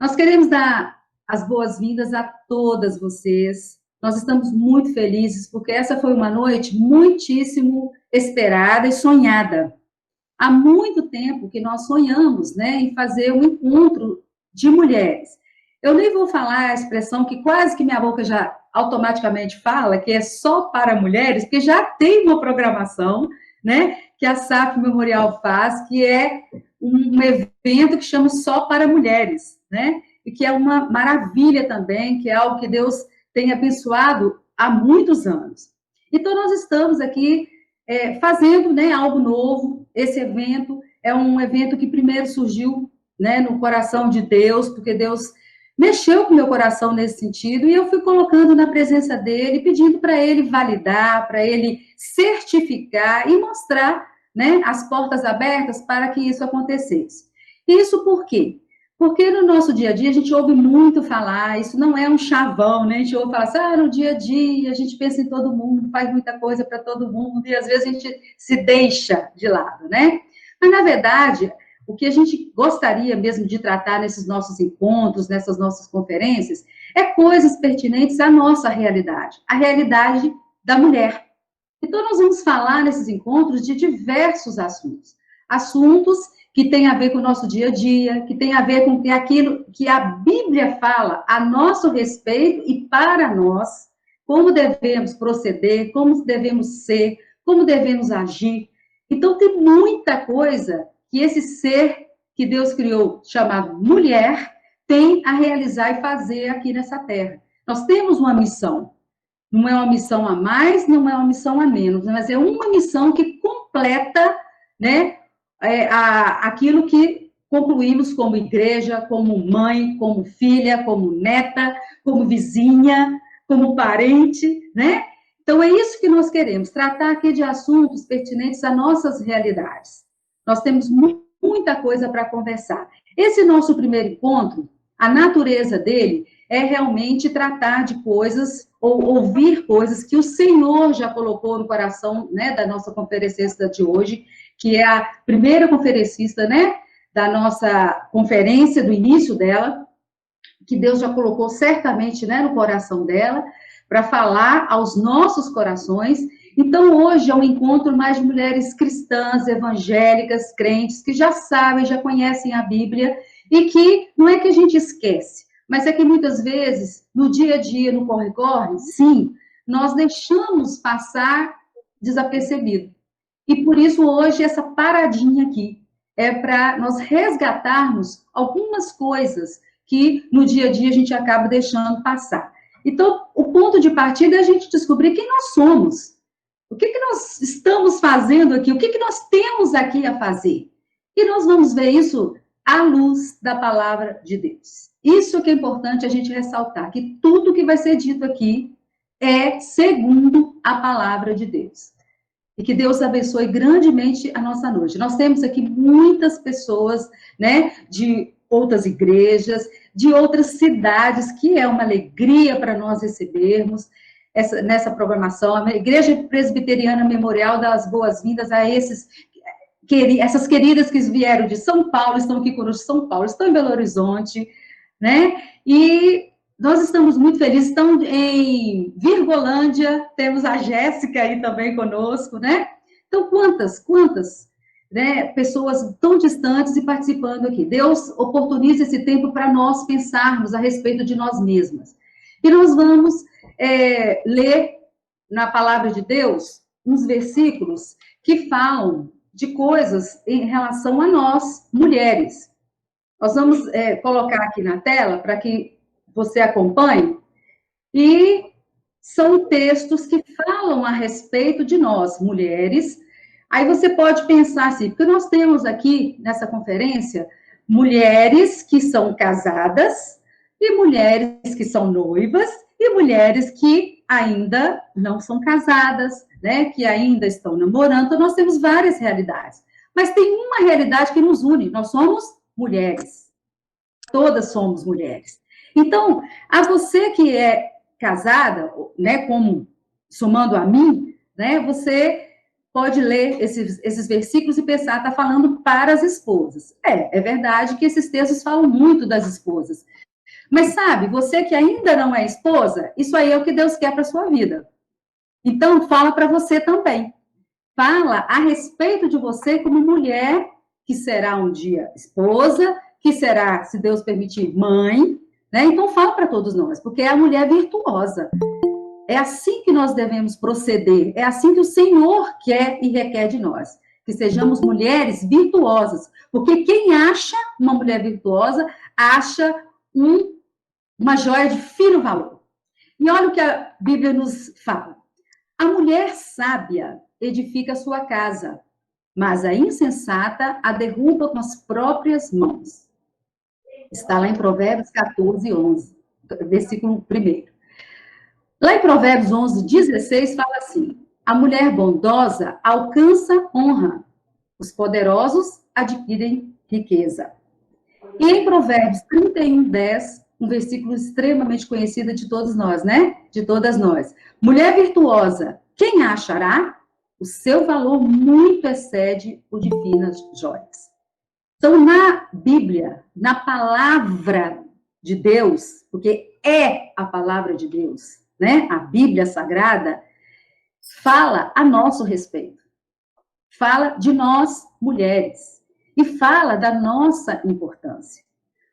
Nós queremos dar as boas-vindas a todas vocês. Nós estamos muito felizes, porque essa foi uma noite muitíssimo esperada e sonhada. Há muito tempo que nós sonhamos, né, em fazer um encontro de mulheres. Eu nem vou falar a expressão que quase que minha boca já automaticamente fala, que é só para mulheres, porque já tem uma programação, né, que a SAF Memorial faz, que é um evento que chama Só para Mulheres, né, e que é uma maravilha também, que é algo que Deus tem abençoado há muitos anos. Então, nós estamos aqui fazendo, né, algo novo. Esse evento é um evento que primeiro surgiu, né, no coração de Deus, porque Deus mexeu com o meu coração nesse sentido, e eu fui colocando na presença dele, pedindo para ele validar, para ele certificar e mostrar, né, as portas abertas para que isso acontecesse. Isso por quê? Porque no nosso dia a dia a gente ouve muito falar, isso não é um chavão, né? A gente ouve falar assim, no dia a dia a gente pensa em todo mundo, faz muita coisa para todo mundo, e às vezes a gente se deixa de lado, né? Mas, na verdade, o que a gente gostaria mesmo de tratar nesses nossos encontros, nessas nossas conferências, é coisas pertinentes à nossa realidade, a realidade da mulher. Então, nós vamos falar nesses encontros de diversos assuntos. Assuntos que têm a ver com o nosso dia a dia, que têm a ver com aquilo que a Bíblia fala a nosso respeito e para nós, como devemos proceder, como devemos ser, como devemos agir. Então, tem muita coisa que esse ser que Deus criou, chamado mulher, tem a realizar e fazer aqui nessa terra. Nós temos uma missão. Não é uma missão a mais, não é uma missão a menos, mas é uma missão que completa, né, aquilo que concluímos como igreja, como mãe, como filha, como neta, como vizinha, como parente, né? Então, é isso que nós queremos, tratar aqui de assuntos pertinentes a nossas realidades. Nós temos muita coisa para conversar. Esse nosso primeiro encontro, a natureza dele é realmente tratar de coisas, ou ouvir coisas que o Senhor já colocou no coração, né, da nossa conferencista de hoje, que é a primeira conferencista, né, da nossa conferência, do início dela, que Deus já colocou certamente, né, no coração dela, para falar aos nossos corações. Então, hoje é um encontro mais de mulheres cristãs, evangélicas, crentes, que já sabem, já conhecem a Bíblia, e que não é que a gente esquece, mas é que muitas vezes, no dia a dia, no corre-corre, sim, nós deixamos passar desapercebido. E por isso, hoje, essa paradinha aqui é para nós resgatarmos algumas coisas que no dia a dia a gente acaba deixando passar. Então, o ponto de partida é a gente descobrir quem nós somos. O que nós estamos fazendo aqui? O que nós temos aqui a fazer? E nós vamos ver isso à luz da palavra de Deus. Isso que é importante a gente ressaltar, que tudo que vai ser dito aqui é segundo a palavra de Deus. E que Deus abençoe grandemente a nossa noite. Nós temos aqui muitas pessoas, né, de outras igrejas, de outras cidades, que é uma alegria para nós recebermos nessa programação. A Igreja Presbiteriana Memorial dá as boas-vindas a essas queridas que vieram de São Paulo, estão aqui conosco de São Paulo, estão em Belo Horizonte, né? E nós estamos muito felizes, estamos em Virgolândia, temos a Jéssica aí também conosco, né? Então, quantas né, pessoas tão distantes e participando aqui. Deus oportuniza esse tempo para nós pensarmos a respeito de nós mesmas. E nós vamos ler na palavra de Deus uns versículos que falam de coisas em relação a nós, mulheres. Nós vamos colocar aqui na tela para que você acompanhe, e são textos que falam a respeito de nós, mulheres. Aí você pode pensar assim, porque nós temos aqui, nessa conferência, mulheres que são casadas, e mulheres que são noivas, e mulheres que ainda não são casadas, né, que ainda estão namorando. Então, nós temos várias realidades. Mas tem uma realidade que nos une, nós somos mulheres. Todas somos mulheres. Então, a você que é casada, né, como somando a mim, né, você pode ler esses versículos e pensar, está falando para as esposas. É verdade que esses textos falam muito das esposas. Mas sabe, você que ainda não é esposa, isso aí é o que Deus quer para a sua vida. Então, fala para você também. Fala a respeito de você como mulher, que será um dia esposa, que será, se Deus permitir, mãe, né? Então, fala para todos nós, porque é a mulher virtuosa. É assim que nós devemos proceder, é assim que o Senhor quer e requer de nós, que sejamos mulheres virtuosas, porque quem acha uma mulher virtuosa, acha uma joia de fino valor. E olha o que a Bíblia nos fala. A mulher sábia edifica a sua casa, mas a insensata a derruba com as próprias mãos. Está lá em Provérbios 14, 11, versículo 1. Lá em Provérbios 11, 16, fala assim: a mulher bondosa alcança honra, os poderosos adquirem riqueza. E em Provérbios 31, 10, um versículo extremamente conhecido de todos nós, né? De todas nós. Mulher virtuosa, quem a achará? O seu valor muito excede o de finas joias. Então, na Bíblia, na palavra de Deus, porque é a palavra de Deus, né? A Bíblia Sagrada fala a nosso respeito. Fala de nós, mulheres. E fala da nossa importância.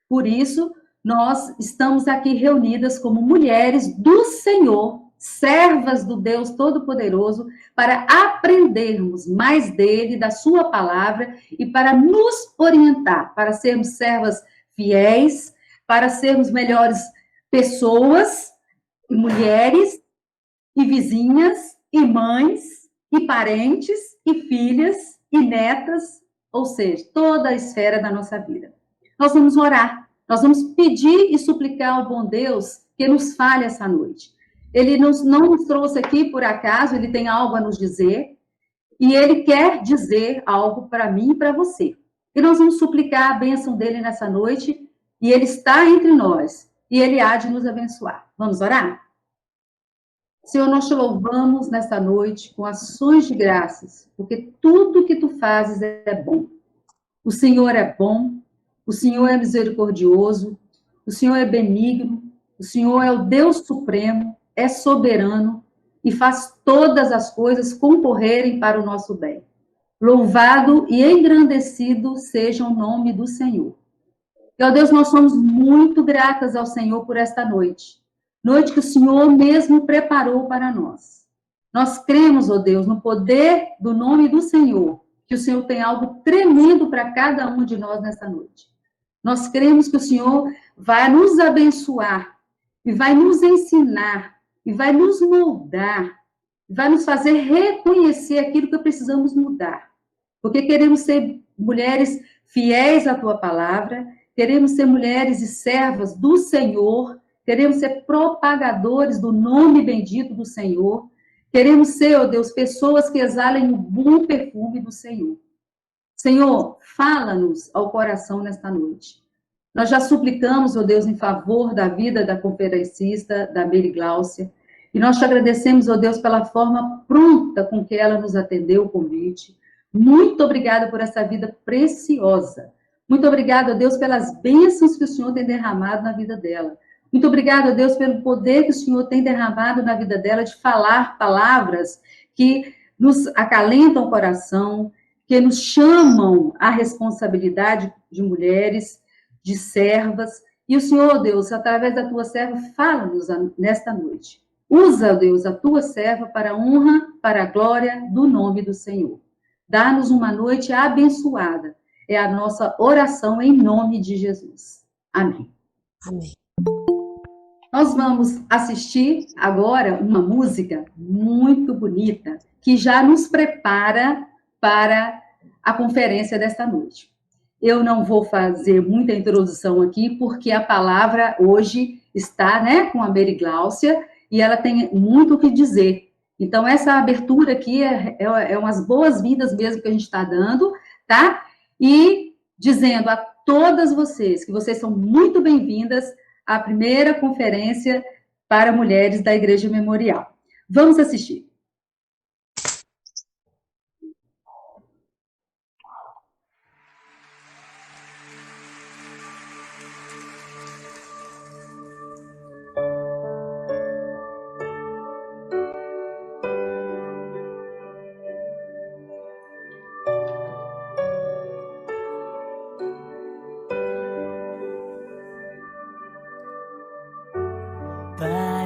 Por isso, nós estamos aqui reunidas como mulheres do Senhor, servas do Deus Todo-Poderoso, para aprendermos mais dele, da sua palavra, e para nos orientar, para sermos servas fiéis, para sermos melhores pessoas, mulheres, e vizinhas, e mães, e parentes, e filhas, e netas, ou seja, toda a esfera da nossa vida. Nós vamos orar, nós vamos pedir e suplicar ao bom Deus que nos fale essa noite. Ele não nos trouxe aqui por acaso, ele tem algo a nos dizer, e ele quer dizer algo para mim e para você. E nós vamos suplicar a bênção dele nessa noite, e ele está entre nós, e ele há de nos abençoar. Vamos orar? Senhor, nós te louvamos nesta noite com ações de graças, porque tudo que tu fazes é bom. O Senhor é bom, o Senhor é misericordioso, o Senhor é benigno, o Senhor é o Deus supremo, é soberano e faz todas as coisas concorrerem para o nosso bem. Louvado e engrandecido seja o nome do Senhor. E, ó Deus, nós somos muito gratas ao Senhor por esta noite. Noite que o Senhor mesmo preparou para nós. Nós cremos, ó Deus, no poder do nome do Senhor, que o Senhor tem algo tremendo para cada um de nós nessa noite. Nós cremos que o Senhor vai nos abençoar, e vai nos ensinar, e vai nos moldar, e vai nos fazer reconhecer aquilo que precisamos mudar. Porque queremos ser mulheres fiéis à tua palavra, queremos ser mulheres e servas do Senhor, queremos ser propagadores do nome bendito do Senhor, queremos ser, ó Deus, pessoas que exalem o bom perfume do Senhor. Senhor, fala-nos ao coração nesta noite. Nós já suplicamos, ó Deus, em favor da vida da conferencista, da Mary Gláucia, e nós te agradecemos, ó Deus, pela forma pronta com que ela nos atendeu o convite. Muito obrigada por essa vida preciosa. Muito obrigada, ó Deus, pelas bênçãos que o Senhor tem derramado na vida dela. Muito obrigada, ó Deus, pelo poder que o Senhor tem derramado na vida dela de falar palavras que nos acalentam o coração, que nos chamam à responsabilidade de mulheres, de servas. E o Senhor, Deus, através da tua serva, fala-nos nesta noite. Usa, Deus, a tua serva para a honra, para a glória do nome do Senhor. Dá-nos uma noite abençoada. É a nossa oração em nome de Jesus. Amém. Amém. Nós vamos assistir agora uma música muito bonita, que já nos prepara para a conferência desta noite. Eu não vou fazer muita introdução aqui, porque a palavra hoje está, né, com a Mary Gláucia, e ela tem muito o que dizer. Então, essa abertura aqui é umas boas-vindas mesmo que a gente está dando, tá? E dizendo a todas vocês que vocês são muito bem-vindas à primeira conferência para mulheres da Igreja Memorial. Vamos assistir.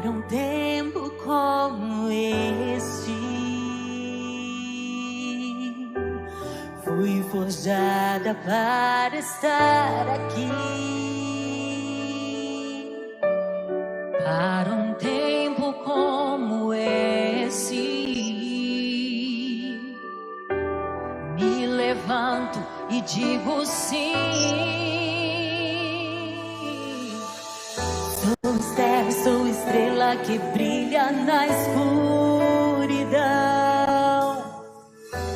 Para um tempo como este, fui forjada para estar aqui. Para um tempo como esse, me levanto e digo sim. Sou céu, sou estrela que brilha na escuridão.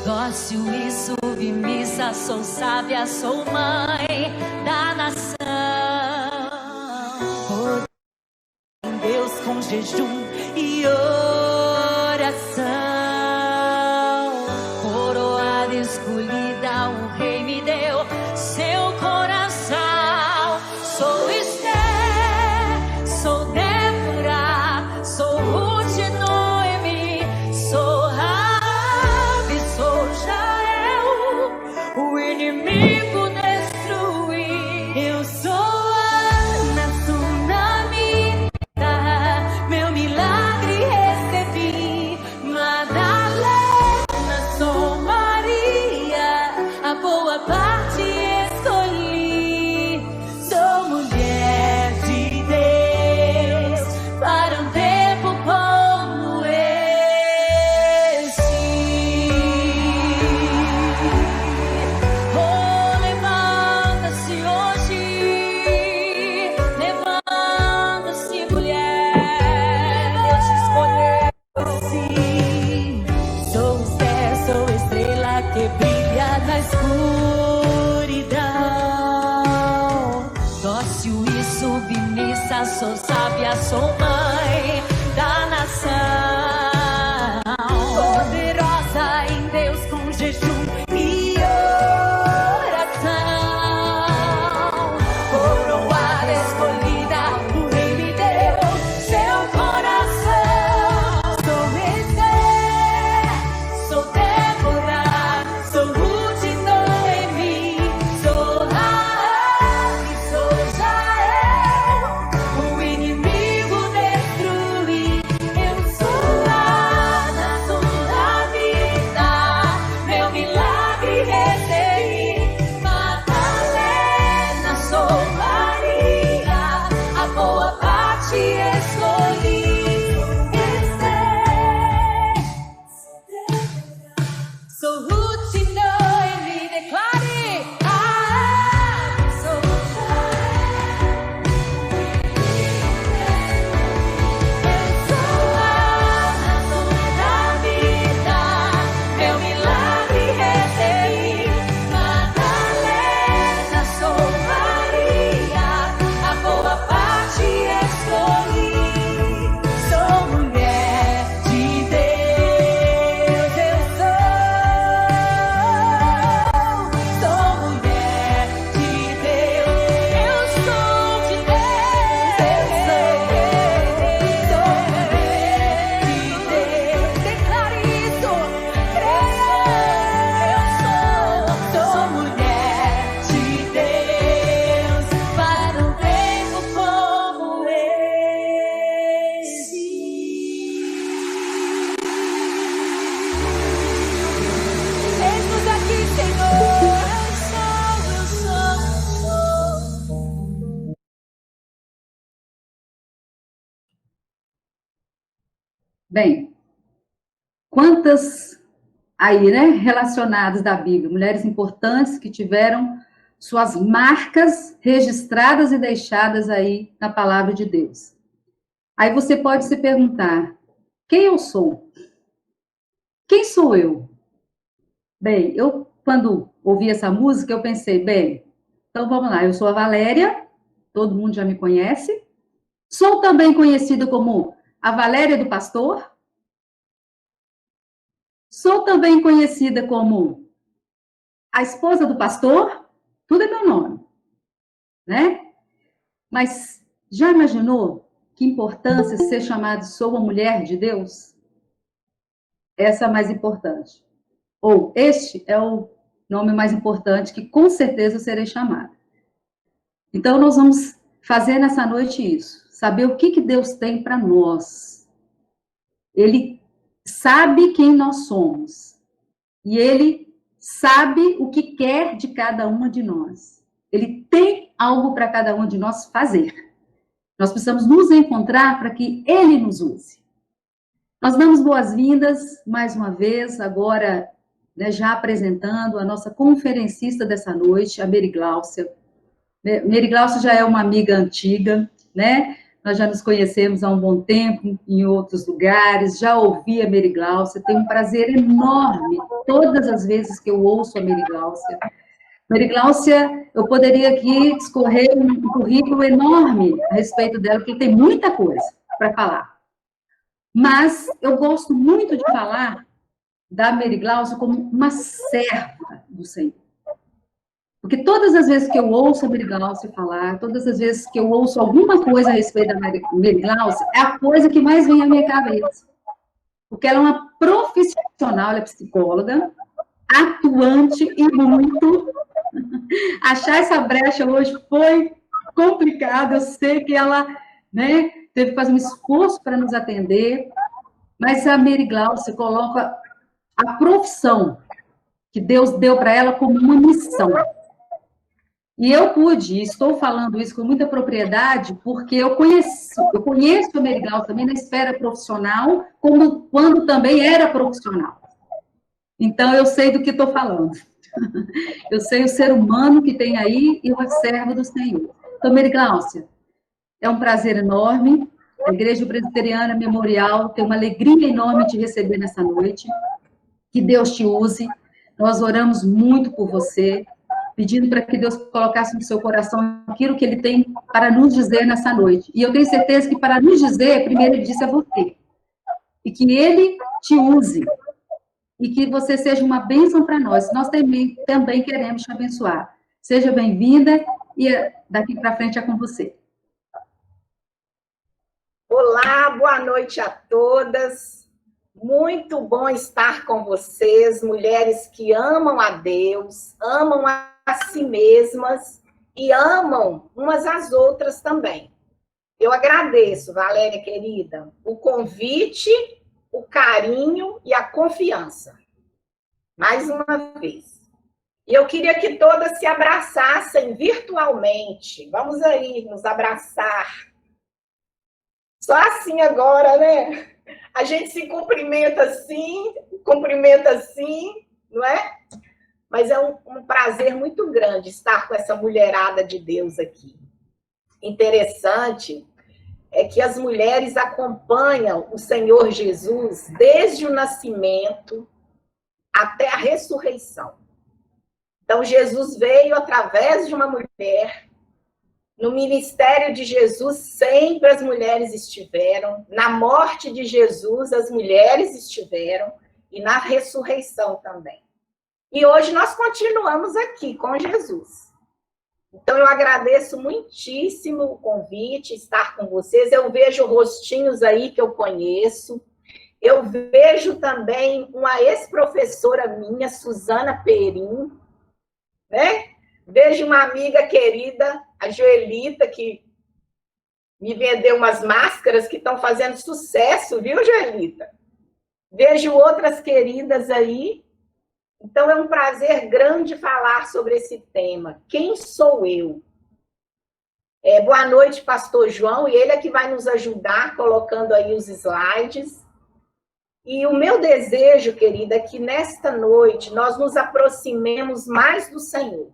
Dócil e submissa, sou sábia, sou mãe da nação. Por Deus com jejum e oração, coroada escolhida, o rei me deu seu coração. Sou Esther, sou Débora, sou Ruth e Noemi, sou Rabi, sou Jael, o inimigo destruí. Eu sou Ana, Sunamita, meu milagre recebi. Madalena, sou Maria, a boa parte escolhi. Sou mulher de Deus para um tempo como esse. Oh, levanta-se hoje, levanta-se, mulher, Deus te escolheu. Sim, sou o céu, sou a estrela que brilha na escuridão. Dócil e submissa, sou sábia, sou mãe da nação. Poderosa em Deus com jejum e oração. Coroada escolhida, o rei me deu seu coração. Sou Esther, sou Débora, sou Ruth e Noemi, sou Rabi, sou Jael, o inimigo destruí. Eu sou Ana, sou Sunamita, meu milagre recebi. Madalena, sou Maria, a boa parte escolhi. Esther, sou Ruth e Noemi, declare. Sou Jael, eu sou Ana, sou Sunamita, meu milagre recebi. Madalena, sou Maria, a boa parte escolhi. Sou mulher de Deus, eu sou mulher de Deus, eu sou de Deus, sou mulher de Deus. Declare isso, creia. Sou mulher de Deus para um tempo como esse. Eis-nos aqui, Senhor. Eu sou. Bem, quantas aí, né, relacionadas da Bíblia, mulheres importantes que tiveram suas marcas registradas e deixadas aí na palavra de Deus. Aí você pode se perguntar, quem eu sou? Quem sou eu? Bem, eu, quando ouvi essa música, eu pensei, bem, então vamos lá, eu sou a Valéria, todo mundo já me conhece, sou também conhecida como a Valéria do Pastor, sou também conhecida como a esposa do pastor, tudo é meu nome, né? Mas já imaginou que importância ser chamada sou uma mulher de Deus? Essa é a mais importante. Ou este é o nome mais importante que com certeza eu serei chamada. Então nós vamos fazer nessa noite isso, saber o que Deus tem para nós. Ele sabe quem nós somos. E ele sabe o que quer de cada uma de nós. Ele tem algo para cada uma de nós fazer. Nós precisamos nos encontrar para que ele nos use. Nós damos boas-vindas, mais uma vez, agora, né, já apresentando a nossa conferencista dessa noite, a Mary Gláucia. Mary Gláucia já é uma amiga antiga, né? Nós já nos conhecemos há um bom tempo, em outros lugares, já ouvi a Mary Gláucia, tenho um prazer enorme, todas as vezes que eu ouço a Mary Gláucia. Mary Gláucia, eu poderia aqui discorrer um currículo enorme a respeito dela, porque tem muita coisa para falar. Mas eu gosto muito de falar da Mary Gláucia como uma serva do Senhor. Porque todas as vezes que eu ouço a Mary Gláucia falar, todas as vezes que eu ouço alguma coisa a respeito da Mary Gláucia, é a coisa que mais vem à minha cabeça. Porque ela é uma profissional, ela é psicóloga, atuante e muito. Achar essa brecha hoje foi complicado, eu sei que ela, né, teve que fazer um esforço para nos atender, mas a Mary Gláucia coloca a profissão que Deus deu para ela como uma missão. E eu estou falando isso com muita propriedade, porque eu conheço a Mary Gláucia também na esfera profissional, como quando também era profissional. Então, eu sei do que estou falando. Eu sei o ser humano que tem aí e o servo do Senhor. Então, Mary Gláucia, é um prazer enorme. A Igreja Presbiteriana Memorial tem uma alegria enorme de te receber nessa noite. Que Deus te use. Nós oramos muito por você, pedindo para que Deus colocasse no seu coração aquilo que Ele tem para nos dizer nessa noite. E eu tenho certeza que para nos dizer, primeiro Ele disse a você. E que Ele te use. E que você seja uma bênção para nós. Nós também queremos te abençoar. Seja bem-vinda e daqui para frente é com você. Olá, boa noite a todas. Muito bom estar com vocês, mulheres que amam a Deus, amam a si mesmas e amam umas às outras também. Eu agradeço, Valéria querida, o convite, o carinho e a confiança. Mais uma vez. E eu queria que todas se abraçassem virtualmente. Vamos aí nos abraçar. Só assim agora, né? A gente se cumprimenta assim, não é? Mas é um prazer muito grande estar com essa mulherada de Deus aqui. Interessante é que as mulheres acompanham o Senhor Jesus desde o nascimento até a ressurreição. Então, Jesus veio através de uma mulher. No ministério de Jesus, sempre as mulheres estiveram. Na morte de Jesus, as mulheres estiveram. E na ressurreição também. E hoje nós continuamos aqui com Jesus. Então, eu agradeço muitíssimo o convite, estar com vocês. Eu vejo rostinhos aí que eu conheço. Eu vejo também uma ex-professora minha, Suzana Perim, né? Vejo uma amiga querida, a Joelita, que me vendeu umas máscaras que estão fazendo sucesso, viu, Joelita? Vejo outras queridas aí. Então, é um prazer grande falar sobre esse tema. Quem sou eu? Boa noite, pastor João, e ele é que vai nos ajudar colocando aí os slides. E o meu desejo, querida, é que nesta noite nós nos aproximemos mais do Senhor.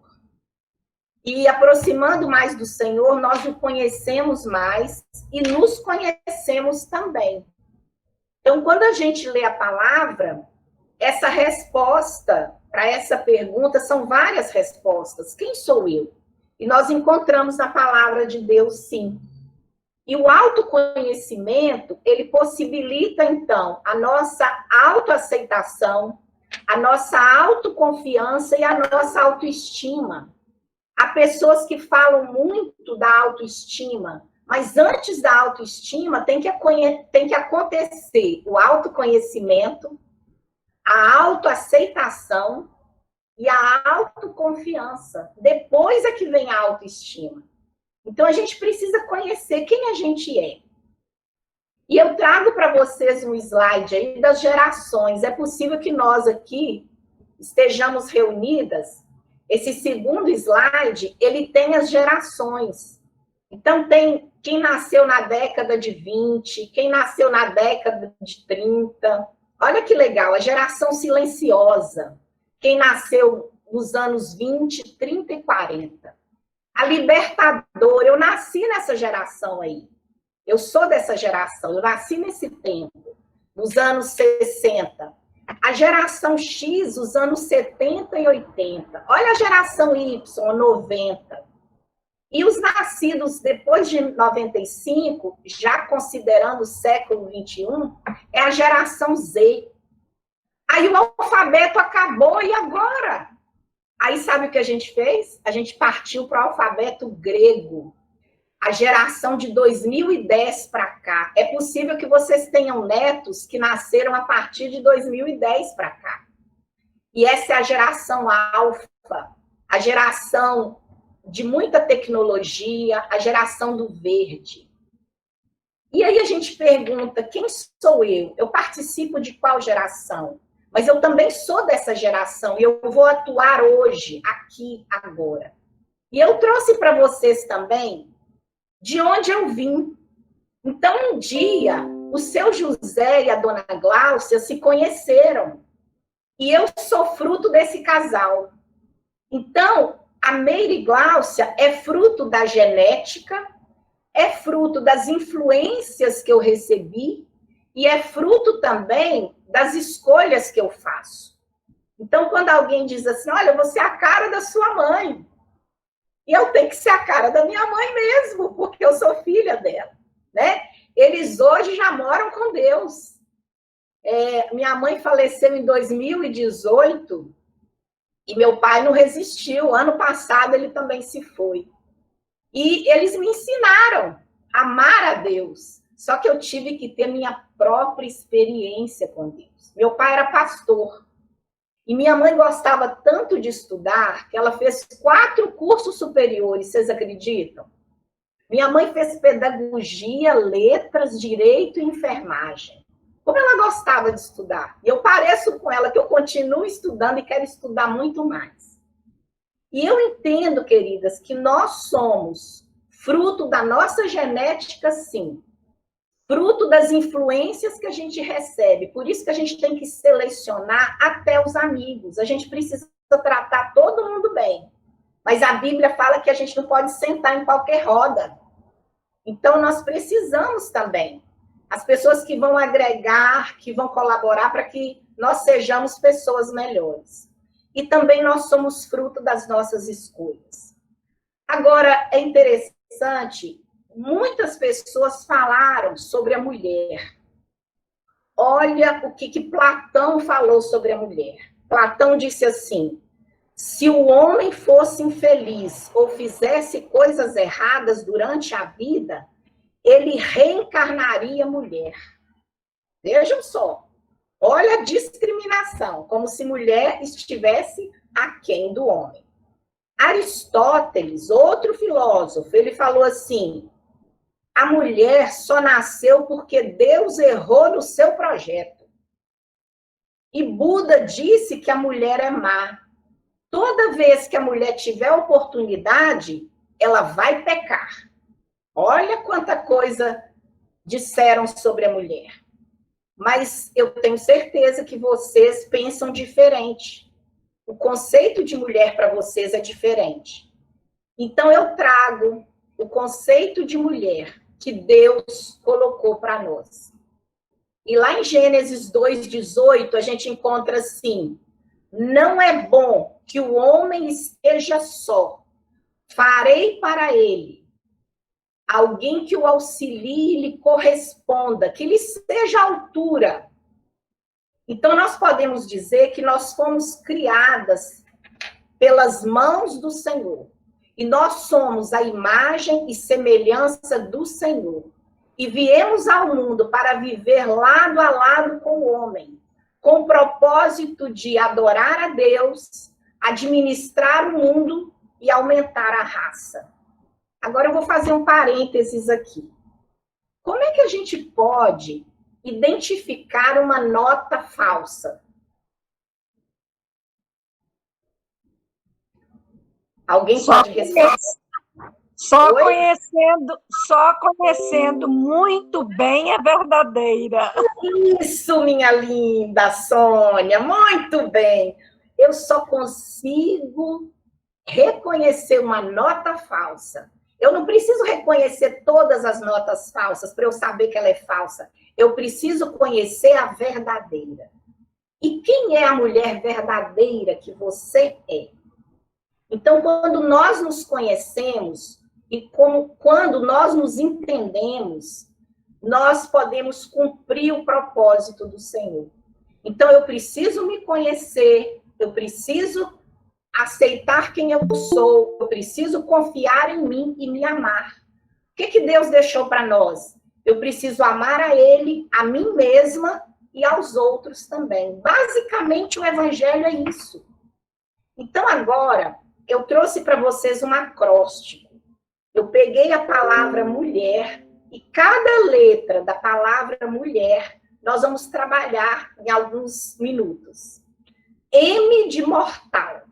E aproximando mais do Senhor, nós o conhecemos mais e nos conhecemos também. Então, quando a gente lê a palavra, essa resposta para essa pergunta são várias respostas. Quem sou eu? E nós encontramos na palavra de Deus, sim. E o autoconhecimento, ele possibilita, então, a nossa autoaceitação, a nossa autoconfiança e a nossa autoestima. Há pessoas que falam muito da autoestima, mas antes da autoestima tem que acontecer o autoconhecimento, a autoaceitação e a autoconfiança. Depois é que vem a autoestima. Então, a gente precisa conhecer quem a gente é. E eu trago para vocês um slide aí das gerações. É possível que nós aqui estejamos reunidas. Esse segundo slide, ele tem as gerações. Então, tem quem nasceu na década de 20, quem nasceu na década de 30. Olha que legal, a geração silenciosa. Quem nasceu nos anos 20, 30 e 40. A libertadora, eu nasci nessa geração aí. Eu sou dessa geração, eu nasci nesse tempo, nos anos 60. A geração X, os anos 70 e 80. Olha a geração Y, 90. E os nascidos depois de 95, já considerando o século 21, é a geração Z. Aí o alfabeto acabou, e agora? Aí sabe o que a gente fez? A gente partiu para o alfabeto grego. A geração de 2010 para cá. É possível que vocês tenham netos que nasceram a partir de 2010 para cá. E essa é a geração alfa, a geração de muita tecnologia, a geração do verde. E aí a gente pergunta, quem sou eu? Eu participo de qual geração? Mas eu também sou dessa geração e eu vou atuar hoje, aqui, agora. E eu trouxe para vocês também de onde eu vim. Então, um dia, o seu José e a dona Gláucia se conheceram. E eu sou fruto desse casal. Então, a Meire Gláucia é fruto da genética, é fruto das influências que eu recebi e é fruto também das escolhas que eu faço. Então, quando alguém diz assim, olha, você é a cara da sua mãe, e eu tenho que ser a cara da minha mãe mesmo, porque eu sou filha dela, né? Eles hoje já moram com Deus. Minha mãe faleceu em 2018 e meu pai não resistiu. Ano passado ele também se foi. E eles me ensinaram a amar a Deus. Só que eu tive que ter minha própria experiência com Deus. Meu pai era pastor. E minha mãe gostava tanto de estudar que ela fez 4 cursos superiores, vocês acreditam? Minha mãe fez pedagogia, letras, direito e enfermagem. Como ela gostava de estudar. E eu pareço com ela que eu continuo estudando e quero estudar muito mais. E eu entendo, queridas, que nós somos fruto da nossa genética, sim. Fruto das influências que a gente recebe. Por isso que a gente tem que selecionar até os amigos. A gente precisa tratar todo mundo bem. Mas a Bíblia fala que a gente não pode sentar em qualquer roda. Então, nós precisamos também. As pessoas que vão agregar, que vão colaborar para que nós sejamos pessoas melhores. E também nós somos fruto das nossas escolhas. Agora, é interessante... Muitas pessoas falaram sobre a mulher. Olha o que Platão falou sobre a mulher. Platão disse assim, se o homem fosse infeliz ou fizesse coisas erradas durante a vida, ele reencarnaria mulher. Vejam só. Olha a discriminação, como se mulher estivesse aquém do homem. Aristóteles, outro filósofo, ele falou assim, a mulher só nasceu porque Deus errou no seu projeto. E Buda disse que a mulher é má. Toda vez que a mulher tiver oportunidade, ela vai pecar. Olha quanta coisa disseram sobre a mulher. Mas eu tenho certeza que vocês pensam diferente. O conceito de mulher para vocês é diferente. Então eu trago o conceito de mulher que Deus colocou para nós. E lá em Gênesis 2:18, a gente encontra assim, não é bom que o homem esteja só, farei para ele alguém que o auxilie e lhe corresponda, que lhe seja à altura. Então, nós podemos dizer que nós fomos criadas pelas mãos do Senhor. E nós somos a imagem e semelhança do Senhor. E viemos ao mundo para viver lado a lado com o homem, com o propósito de adorar a Deus, administrar o mundo e aumentar a raça. Agora eu vou fazer um parênteses aqui. Como é que a gente pode identificar uma nota falsa? Alguém pode responder? Só conhecendo muito bem a verdadeira. Isso, minha linda Sônia, muito bem. Eu só consigo reconhecer uma nota falsa. Eu não preciso reconhecer todas as notas falsas para eu saber que ela é falsa. Eu preciso conhecer a verdadeira. E quem é a mulher verdadeira que você é? Então, quando nós nos conhecemos e quando nós nos entendemos, nós podemos cumprir o propósito do Senhor. Então, eu preciso me conhecer, eu preciso aceitar quem eu sou, eu preciso confiar em mim e me amar. O que Deus deixou para nós? Eu preciso amar a Ele, a mim mesma e aos outros também. Basicamente, o Evangelho é isso. Então, agora, eu trouxe para vocês um acróstico. Eu peguei a palavra mulher e cada letra da palavra mulher nós vamos trabalhar em alguns minutos. M de mortal.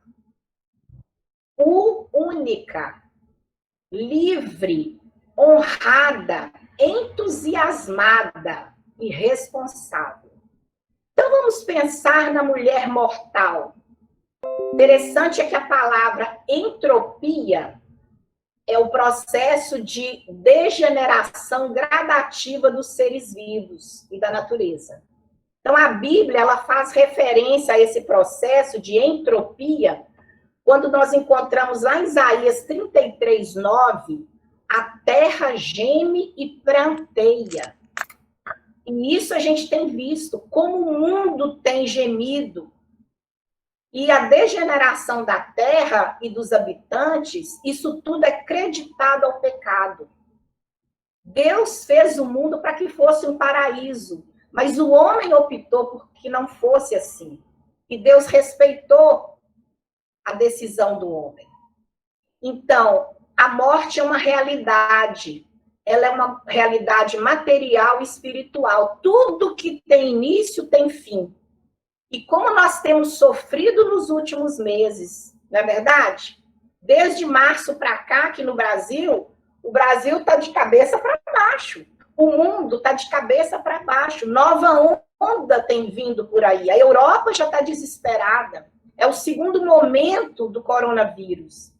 U, única. Livre, honrada, entusiasmada e responsável. Então vamos pensar na mulher mortal. Interessante é que a palavra entropia é o processo de degeneração gradativa dos seres vivos e da natureza. Então, a Bíblia ela faz referência a esse processo de entropia quando nós encontramos lá em Isaías 33:9, a terra geme e pranteia. E isso a gente tem visto, como o mundo tem gemido. E a degeneração da terra e dos habitantes, isso tudo é creditado ao pecado. Deus fez o mundo para que fosse um paraíso, mas o homem optou por que não fosse assim. E Deus respeitou a decisão do homem. Então, a morte é uma realidade. Ela é uma realidade material e espiritual. Tudo que tem início tem fim. E como nós temos sofrido nos últimos meses, não é verdade? Desde março para cá, aqui no Brasil, o Brasil está de cabeça para baixo. O mundo está de cabeça para baixo. Nova onda tem vindo por aí. A Europa já está desesperada. É o segundo momento do coronavírus.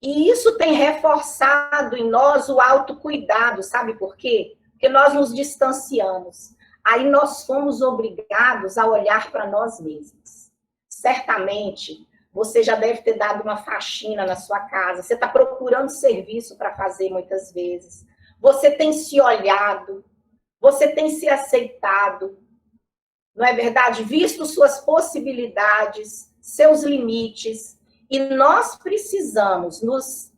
E isso tem reforçado em nós o autocuidado. Sabe por quê? Porque nós nos distanciamos. Aí nós fomos obrigados a olhar para nós mesmos. Certamente, você já deve ter dado uma faxina na sua casa, você está procurando serviço para fazer muitas vezes, você tem se olhado, você tem se aceitado, não é verdade? Visto suas possibilidades, seus limites, e nós precisamos nos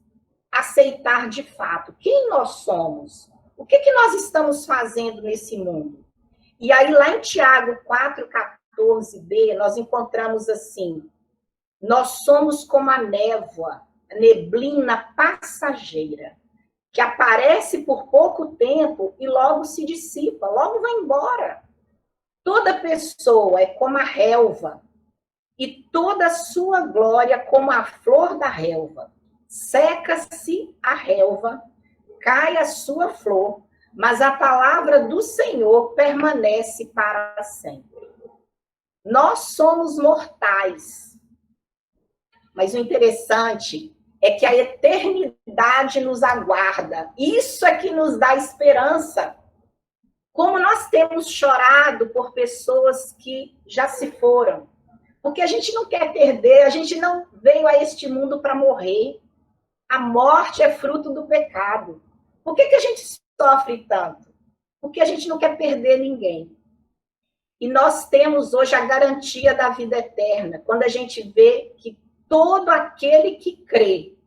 aceitar de fato. Quem nós somos? O que nós estamos fazendo nesse mundo? E aí, lá em Tiago 4,14b, nós encontramos assim: nós somos como a névoa, a neblina passageira, que aparece por pouco tempo e logo se dissipa, logo vai embora. Toda pessoa é como a relva, e toda a sua glória como a flor da relva. Seca-se a relva, cai a sua flor, mas a palavra do Senhor permanece para sempre. Nós somos mortais, mas o interessante é que a eternidade nos aguarda. Isso é que nos dá esperança. Como nós temos chorado por pessoas que já se foram, porque a gente não quer perder, a gente não veio a este mundo para morrer. A morte é fruto do pecado. Por que a gente sofre tanto? Porque a gente não quer perder ninguém. E nós temos hoje a garantia da vida eterna, quando a gente vê que todo aquele que crê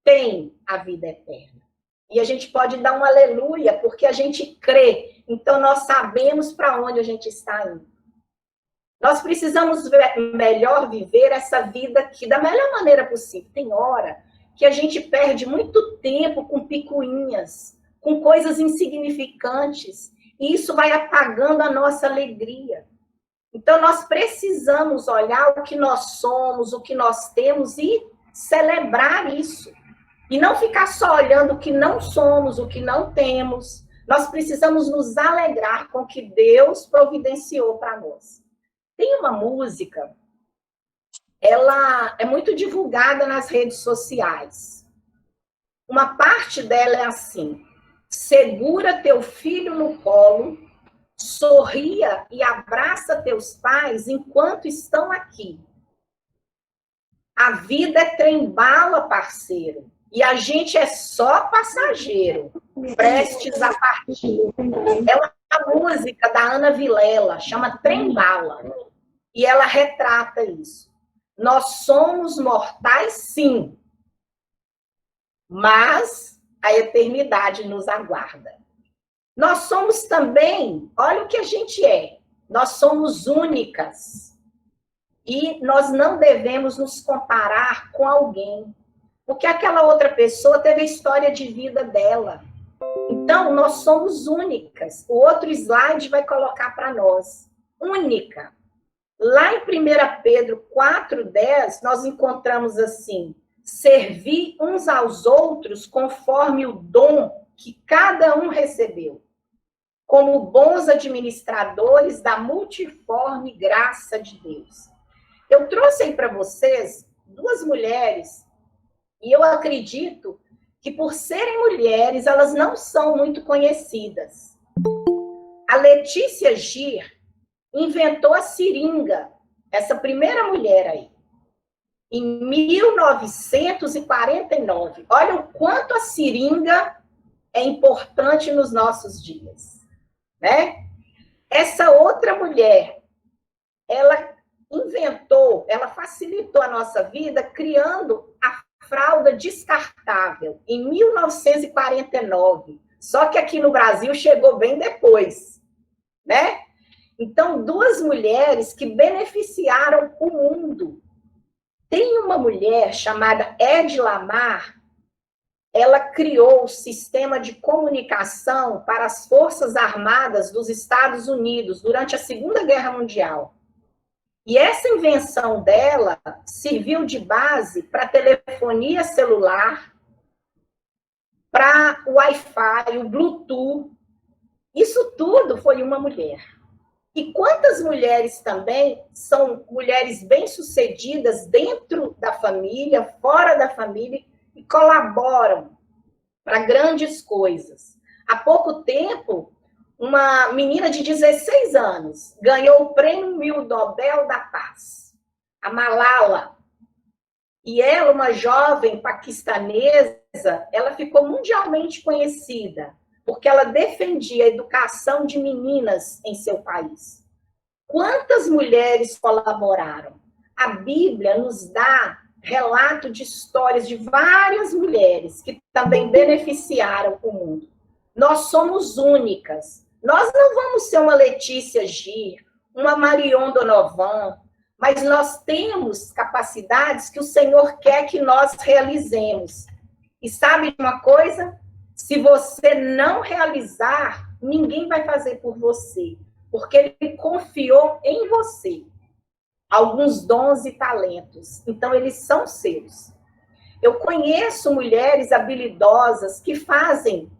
tem a vida eterna. E a gente pode dar um aleluia, porque a gente crê. Então, nós sabemos para onde a gente está indo. Nós precisamos melhor viver essa vida aqui da melhor maneira possível. Tem hora que a gente perde muito tempo com picuinhas, com coisas insignificantes, e isso vai apagando a nossa alegria. Então, nós precisamos olhar o que nós somos, o que nós temos e celebrar isso. E não ficar só olhando o que não somos, o que não temos. Nós precisamos nos alegrar com o que Deus providenciou para nós. Tem uma música, ela é muito divulgada nas redes sociais. Uma parte dela é assim: segura teu filho no colo, sorria e abraça teus pais enquanto estão aqui. A vida é trem-bala, parceiro, e a gente é só passageiro, prestes a partir. É uma música da Ana Vilela, chama Trem-bala, e ela retrata isso. Nós somos mortais, sim, mas a eternidade nos aguarda. Nós somos também, olha o que a gente é, nós somos únicas. E nós não devemos nos comparar com alguém, porque aquela outra pessoa teve a história de vida dela. Então, nós somos únicas. O outro slide vai colocar para nós. Única. Lá em 1 Pedro 4,10, nós encontramos assim: servir uns aos outros conforme o dom que cada um recebeu, como bons administradores da multiforme graça de Deus. Eu trouxe aí para vocês duas mulheres, e eu acredito que por serem mulheres, elas não são muito conhecidas. A Letícia Gir inventou a seringa, essa primeira mulher aí, em 1949. Olha o quanto a seringa é importante nos nossos dias, né? Essa outra mulher, ela facilitou a nossa vida criando a fralda descartável em 1949. Só que aqui no Brasil chegou bem depois, né? Então, duas mulheres que beneficiaram o mundo. Tem uma mulher chamada Ed Lamar, ela criou o sistema de comunicação para as Forças Armadas dos Estados Unidos durante a Segunda Guerra Mundial. E essa invenção dela serviu de base para telefonia celular, para o Wi-Fi, o Bluetooth. Isso tudo foi uma mulher. E quantas mulheres também são mulheres bem-sucedidas dentro da família, fora da família, e colaboram para grandes coisas. Há pouco tempo, uma menina de 16 anos ganhou o Prêmio Nobel da Paz, a Malala. E ela, uma jovem paquistanesa, ela ficou mundialmente conhecida, porque ela defendia a educação de meninas em seu país. Quantas mulheres colaboraram? A Bíblia nos dá relato de histórias de várias mulheres que também beneficiaram o mundo. Nós somos únicas. Nós não vamos ser uma Letícia Gir, uma Marion Donovan, mas nós temos capacidades que o Senhor quer que nós realizemos. E sabe de uma coisa? Se você não realizar, ninguém vai fazer por você, porque Ele confiou em você alguns dons e talentos. Então, eles são seus. Eu conheço mulheres habilidosas que fazem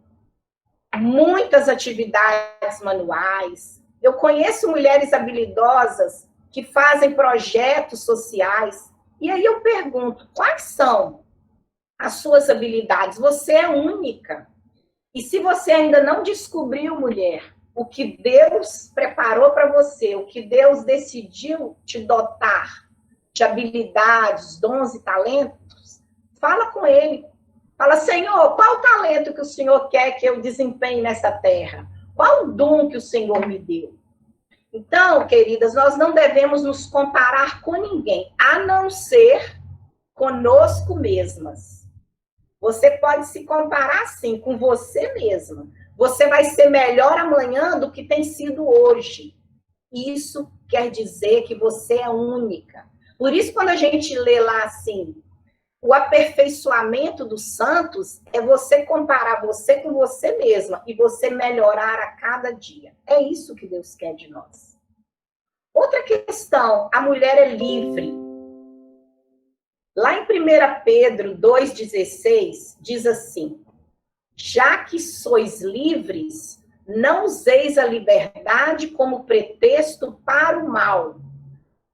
muitas atividades manuais. Eu conheço mulheres habilidosas que fazem projetos sociais. E aí eu pergunto, quais são as suas habilidades? Você é única. E se você ainda não descobriu, mulher, o que Deus preparou para você, o que Deus decidiu te dotar de habilidades, dons e talentos, fala com Ele. Fala, Senhor, qual o talento que o Senhor quer que eu desempenhe nessa terra? Qual o dom que o Senhor me deu? Então, queridas, nós não devemos nos comparar com ninguém, a não ser conosco mesmas. Você pode se comparar, sim, com você mesma. Você vai ser melhor amanhã do que tem sido hoje. Isso quer dizer que você é única. Por isso, quando a gente lê lá assim, O aperfeiçoamento dos santos é você comparar você com você mesma e você melhorar a cada dia. É isso que Deus quer de nós. Outra questão, a mulher é livre. Lá em 1 Pedro 2,16, diz assim: já que sois livres, não useis a liberdade como pretexto para o mal,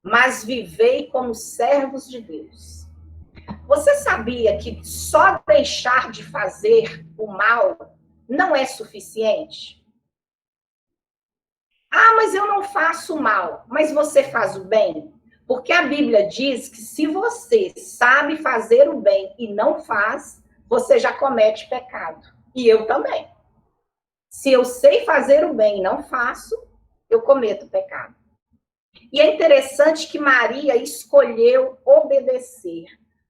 mas vivei como servos de Deus. Você sabia que só deixar de fazer o mal não é suficiente? Ah, mas eu não faço mal. Mas você faz o bem? Porque a Bíblia diz que se você sabe fazer o bem e não faz, você já comete pecado. E eu também. Se eu sei fazer o bem e não faço, eu cometo pecado. E é interessante que Maria escolheu obedecer.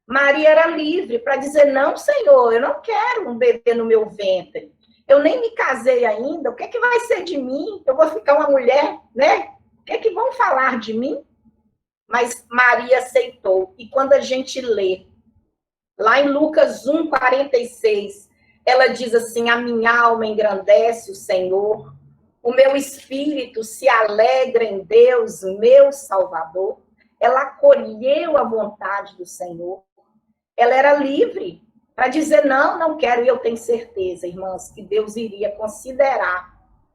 Maria era livre para dizer: não, Senhor, eu não quero um bebê no meu ventre. Eu nem me casei ainda, o que é que vai ser de mim? Eu vou ficar uma mulher, né? O que é que vão falar de mim? Mas Maria aceitou. E quando a gente lê, lá em Lucas 1,46, ela diz assim: a minha alma engrandece o Senhor, o meu espírito se alegra em Deus, meu Salvador. Ela acolheu a vontade do Senhor. Ela era livre para dizer: não, não quero. E eu tenho certeza, irmãs, que Deus iria considerar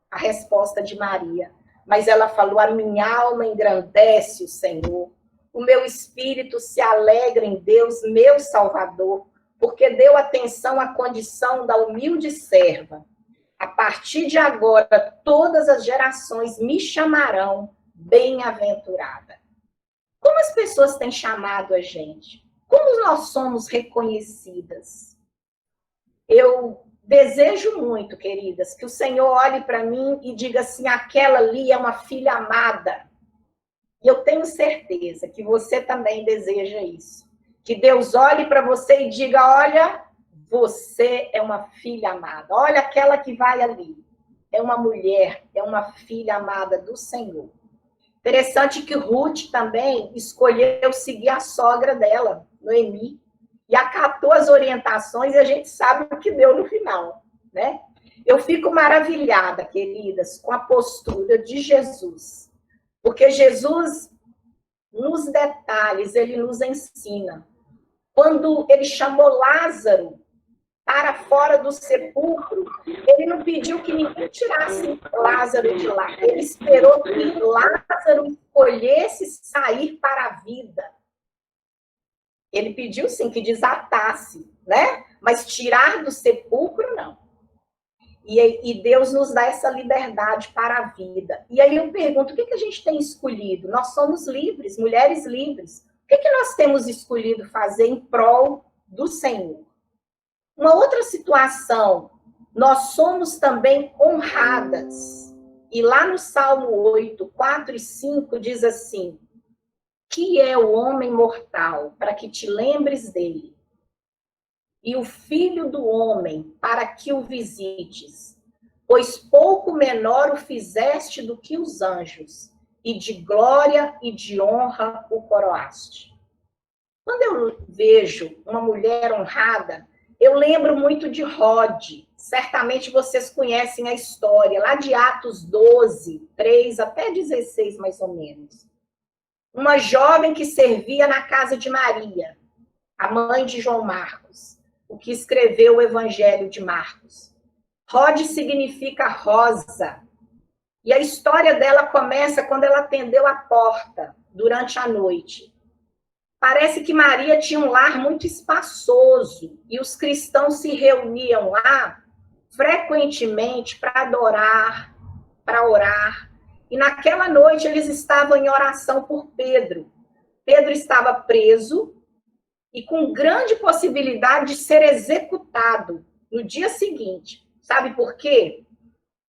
a resposta de Maria. Mas ela falou: a minha alma engrandece o Senhor, o meu espírito se alegra em Deus, meu Salvador, porque deu atenção à condição da humilde serva. A partir de agora, todas as gerações me chamarão bem-aventurada. Como as pessoas têm chamado a gente? Como nós somos reconhecidas? Eu desejo muito, queridas, que o Senhor olhe para mim e diga assim: aquela ali é uma filha amada. E eu tenho certeza que você também deseja isso. Que Deus olhe para você e diga: olha, você é uma filha amada. Olha aquela que vai ali. É uma mulher, é uma filha amada do Senhor. Interessante que Ruth também escolheu seguir a sogra dela, Noemi, e acatou as orientações, e a gente sabe o que deu no final, né? Eu fico maravilhada, queridas, com a postura de Jesus, porque Jesus, nos detalhes, ele nos ensina. Quando ele chamou Lázaro para fora do sepulcro, ele não pediu que ninguém tirasse Lázaro de lá. Ele esperou que Lázaro escolhesse sair para a vida. Ele pediu, sim, que desatasse, né? Mas tirar do sepulcro, não. E Deus nos dá essa liberdade para a vida. E aí eu pergunto: o que a gente tem escolhido? Nós somos livres, mulheres livres. O que nós temos escolhido fazer em prol do Senhor? Uma outra situação, nós somos também honradas. E lá no Salmo 8, 4 e 5, diz assim: que é o homem mortal, para que te lembres dele, e o filho do homem, para que o visites, pois pouco menor o fizeste do que os anjos, e de glória e de honra o coroaste. Quando eu vejo uma mulher honrada, eu lembro muito de Rod. Certamente vocês conhecem a história, lá de Atos 12, 3 até 16, mais ou menos. Uma jovem que servia na casa de Maria, a mãe de João Marcos, o que escreveu o Evangelho de Marcos. Rod significa rosa. E a história dela começa quando ela atendeu a porta durante a noite. Parece que Maria tinha um lar muito espaçoso e os cristãos se reuniam lá frequentemente para adorar, para orar. E naquela noite eles estavam em oração por Pedro. Pedro estava preso e com grande possibilidade de ser executado no dia seguinte. Sabe por quê?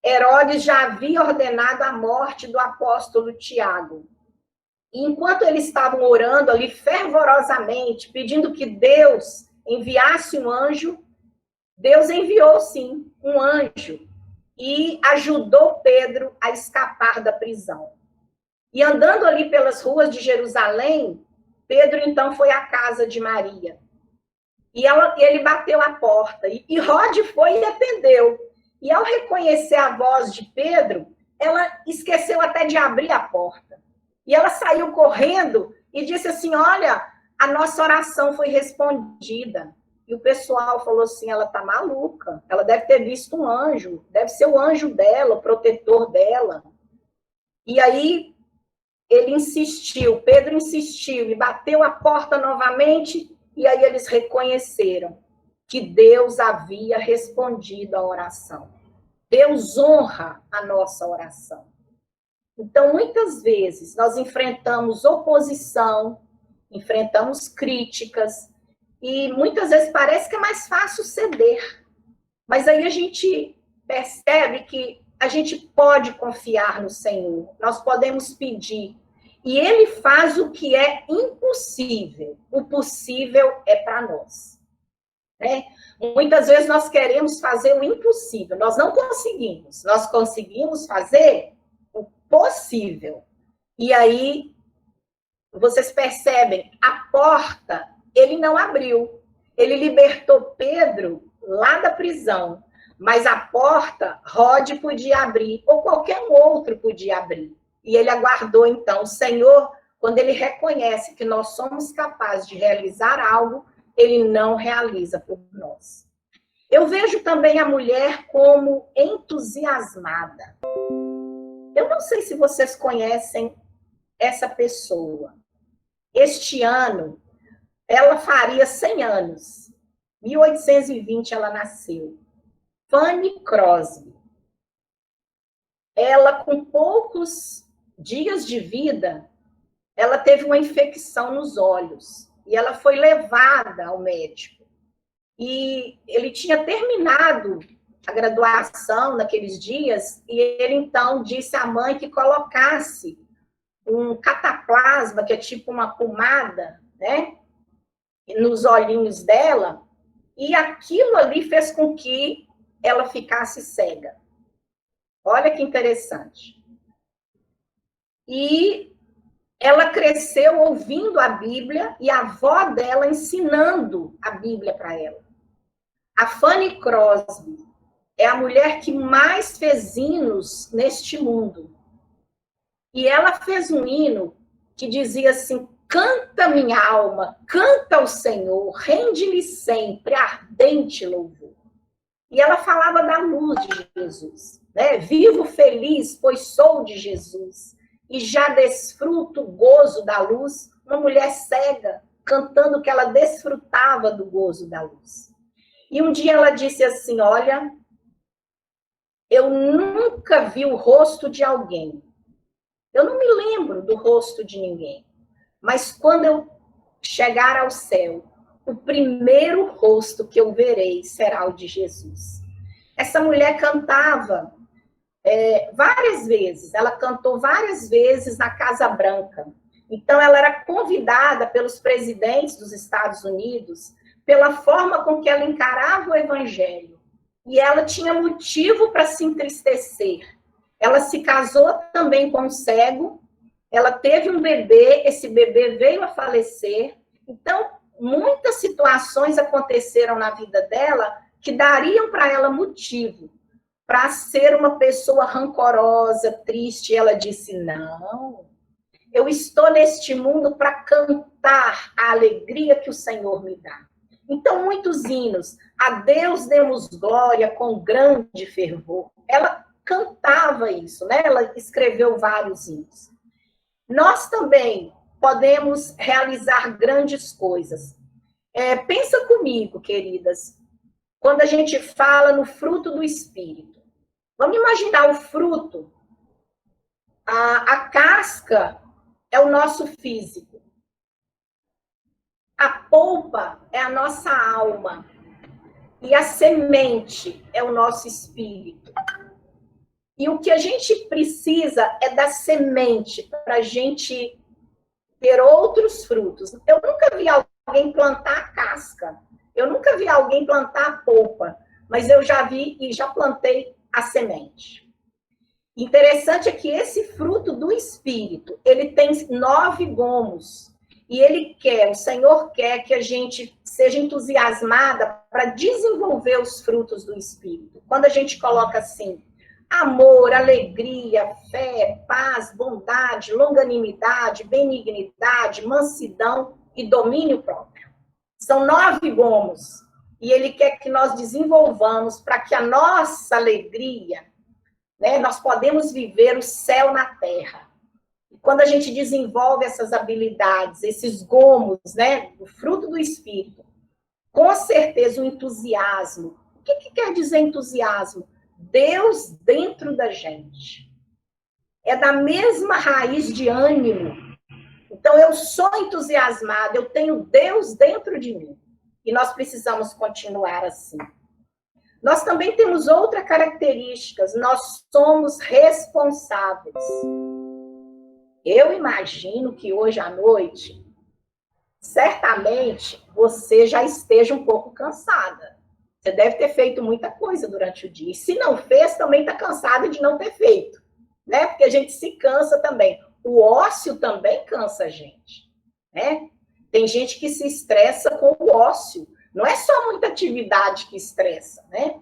Herodes já havia ordenado a morte do apóstolo Tiago. E enquanto eles estavam orando ali fervorosamente, pedindo que Deus enviasse um anjo, Deus enviou, sim, um anjo e ajudou Pedro a escapar da prisão. E andando ali pelas ruas de Jerusalém, Pedro então foi à casa de Maria. E ele bateu a porta. E Rod foi e atendeu. E ao reconhecer a voz de Pedro, ela esqueceu até de abrir a porta. E ela saiu correndo e disse assim, olha, a nossa oração foi respondida. E o pessoal falou assim, ela está maluca, ela deve ter visto um anjo, deve ser o anjo dela, o protetor dela. E aí ele insistiu, Pedro insistiu e bateu a porta novamente, e aí eles reconheceram que Deus havia respondido a oração. Deus honra a nossa oração. Então, muitas vezes, nós enfrentamos oposição, enfrentamos críticas, e muitas vezes parece que é mais fácil ceder. Mas aí a gente percebe que a gente pode confiar no Senhor, nós podemos pedir. E Ele faz o que é impossível. O possível é para nós. Né? Muitas vezes nós queremos fazer o impossível, nós não conseguimos. Nós conseguimos fazer o possível. E aí, vocês percebem, a porta, ele não abriu. Ele libertou Pedro lá da prisão. Mas a porta, Rod podia abrir, ou qualquer outro podia abrir. E ele aguardou, então, o Senhor, quando ele reconhece que nós somos capazes de realizar algo, ele não realiza por nós. Eu vejo também a mulher como entusiasmada. Eu não sei se vocês conhecem essa pessoa. Este ano, ela faria 100 anos. 1820 ela nasceu. Fanny Crosby. Ela, com poucos dias de vida, ela teve uma infecção nos olhos e ela foi levada ao médico. E ele tinha terminado a graduação naqueles dias e ele, então, disse à mãe que colocasse um cataplasma, que é tipo uma pomada, né, nos olhinhos dela, e aquilo ali fez com que ela ficasse cega. Olha que interessante. E ela cresceu ouvindo a Bíblia e a avó dela ensinando a Bíblia para ela. A Fanny Crosby é a mulher que mais fez hinos neste mundo. E ela fez um hino que dizia assim, canta minha alma, canta ao Senhor, rende-lhe sempre ardente louvor. E ela falava da luz de Jesus, né? Vivo feliz, pois sou de Jesus, e já desfruto o gozo da luz. Uma mulher cega, cantando que ela desfrutava do gozo da luz. E um dia ela disse assim, olha, eu nunca vi o rosto de alguém. Eu não me lembro do rosto de ninguém. Mas quando eu chegar ao céu, o primeiro rosto que eu verei será o de Jesus. Essa mulher cantava várias vezes. Ela cantou várias vezes na Casa Branca. Então, ela era convidada pelos presidentes dos Estados Unidos pela forma com que ela encarava o evangelho. E ela tinha motivo para se entristecer. Ela se casou também com um cego, ela teve um bebê, esse bebê veio a falecer. Então, muitas situações aconteceram na vida dela que dariam para ela motivo para ser uma pessoa rancorosa, triste. E ela disse, não, eu estou neste mundo para cantar a alegria que o Senhor me dá. Então, muitos hinos, a Deus demos glória com grande fervor. Ela cantava isso, né? Ela escreveu vários hinos. Nós também podemos realizar grandes coisas. Pensa comigo, queridas, quando a gente fala no fruto do Espírito. Vamos imaginar o fruto. A casca é o nosso físico. A polpa é a nossa alma. E a semente é o nosso espírito. E o que a gente precisa é da semente para a gente ter outros frutos. Eu nunca vi alguém plantar a casca. Eu nunca vi alguém plantar a polpa. Mas eu já vi e já plantei a semente. Interessante é que esse fruto do Espírito, ele tem 9 gomos. E o Senhor quer que a gente seja entusiasmada para desenvolver os frutos do Espírito. Quando a gente coloca assim, amor, alegria, fé, paz, bondade, longanimidade, benignidade, mansidão e domínio próprio. São 9 gomos. E ele quer que nós desenvolvamos para que a nossa alegria, né, nós podemos viver o céu na terra. E quando a gente desenvolve essas habilidades, esses gomos, né, o fruto do Espírito, com certeza o entusiasmo. O que quer dizer entusiasmo? Deus dentro da gente. É da mesma raiz de ânimo. Então, eu sou entusiasmada, eu tenho Deus dentro de mim. E nós precisamos continuar assim. Nós também temos outra característica, nós somos responsáveis. Eu imagino que hoje à noite, certamente, você já esteja um pouco cansada. Você deve ter feito muita coisa durante o dia. E se não fez, também está cansada de não ter feito. Né? Porque a gente se cansa também. O ócio também cansa a gente. Né? Tem gente que se estressa com o ócio. Não é só muita atividade que estressa, né?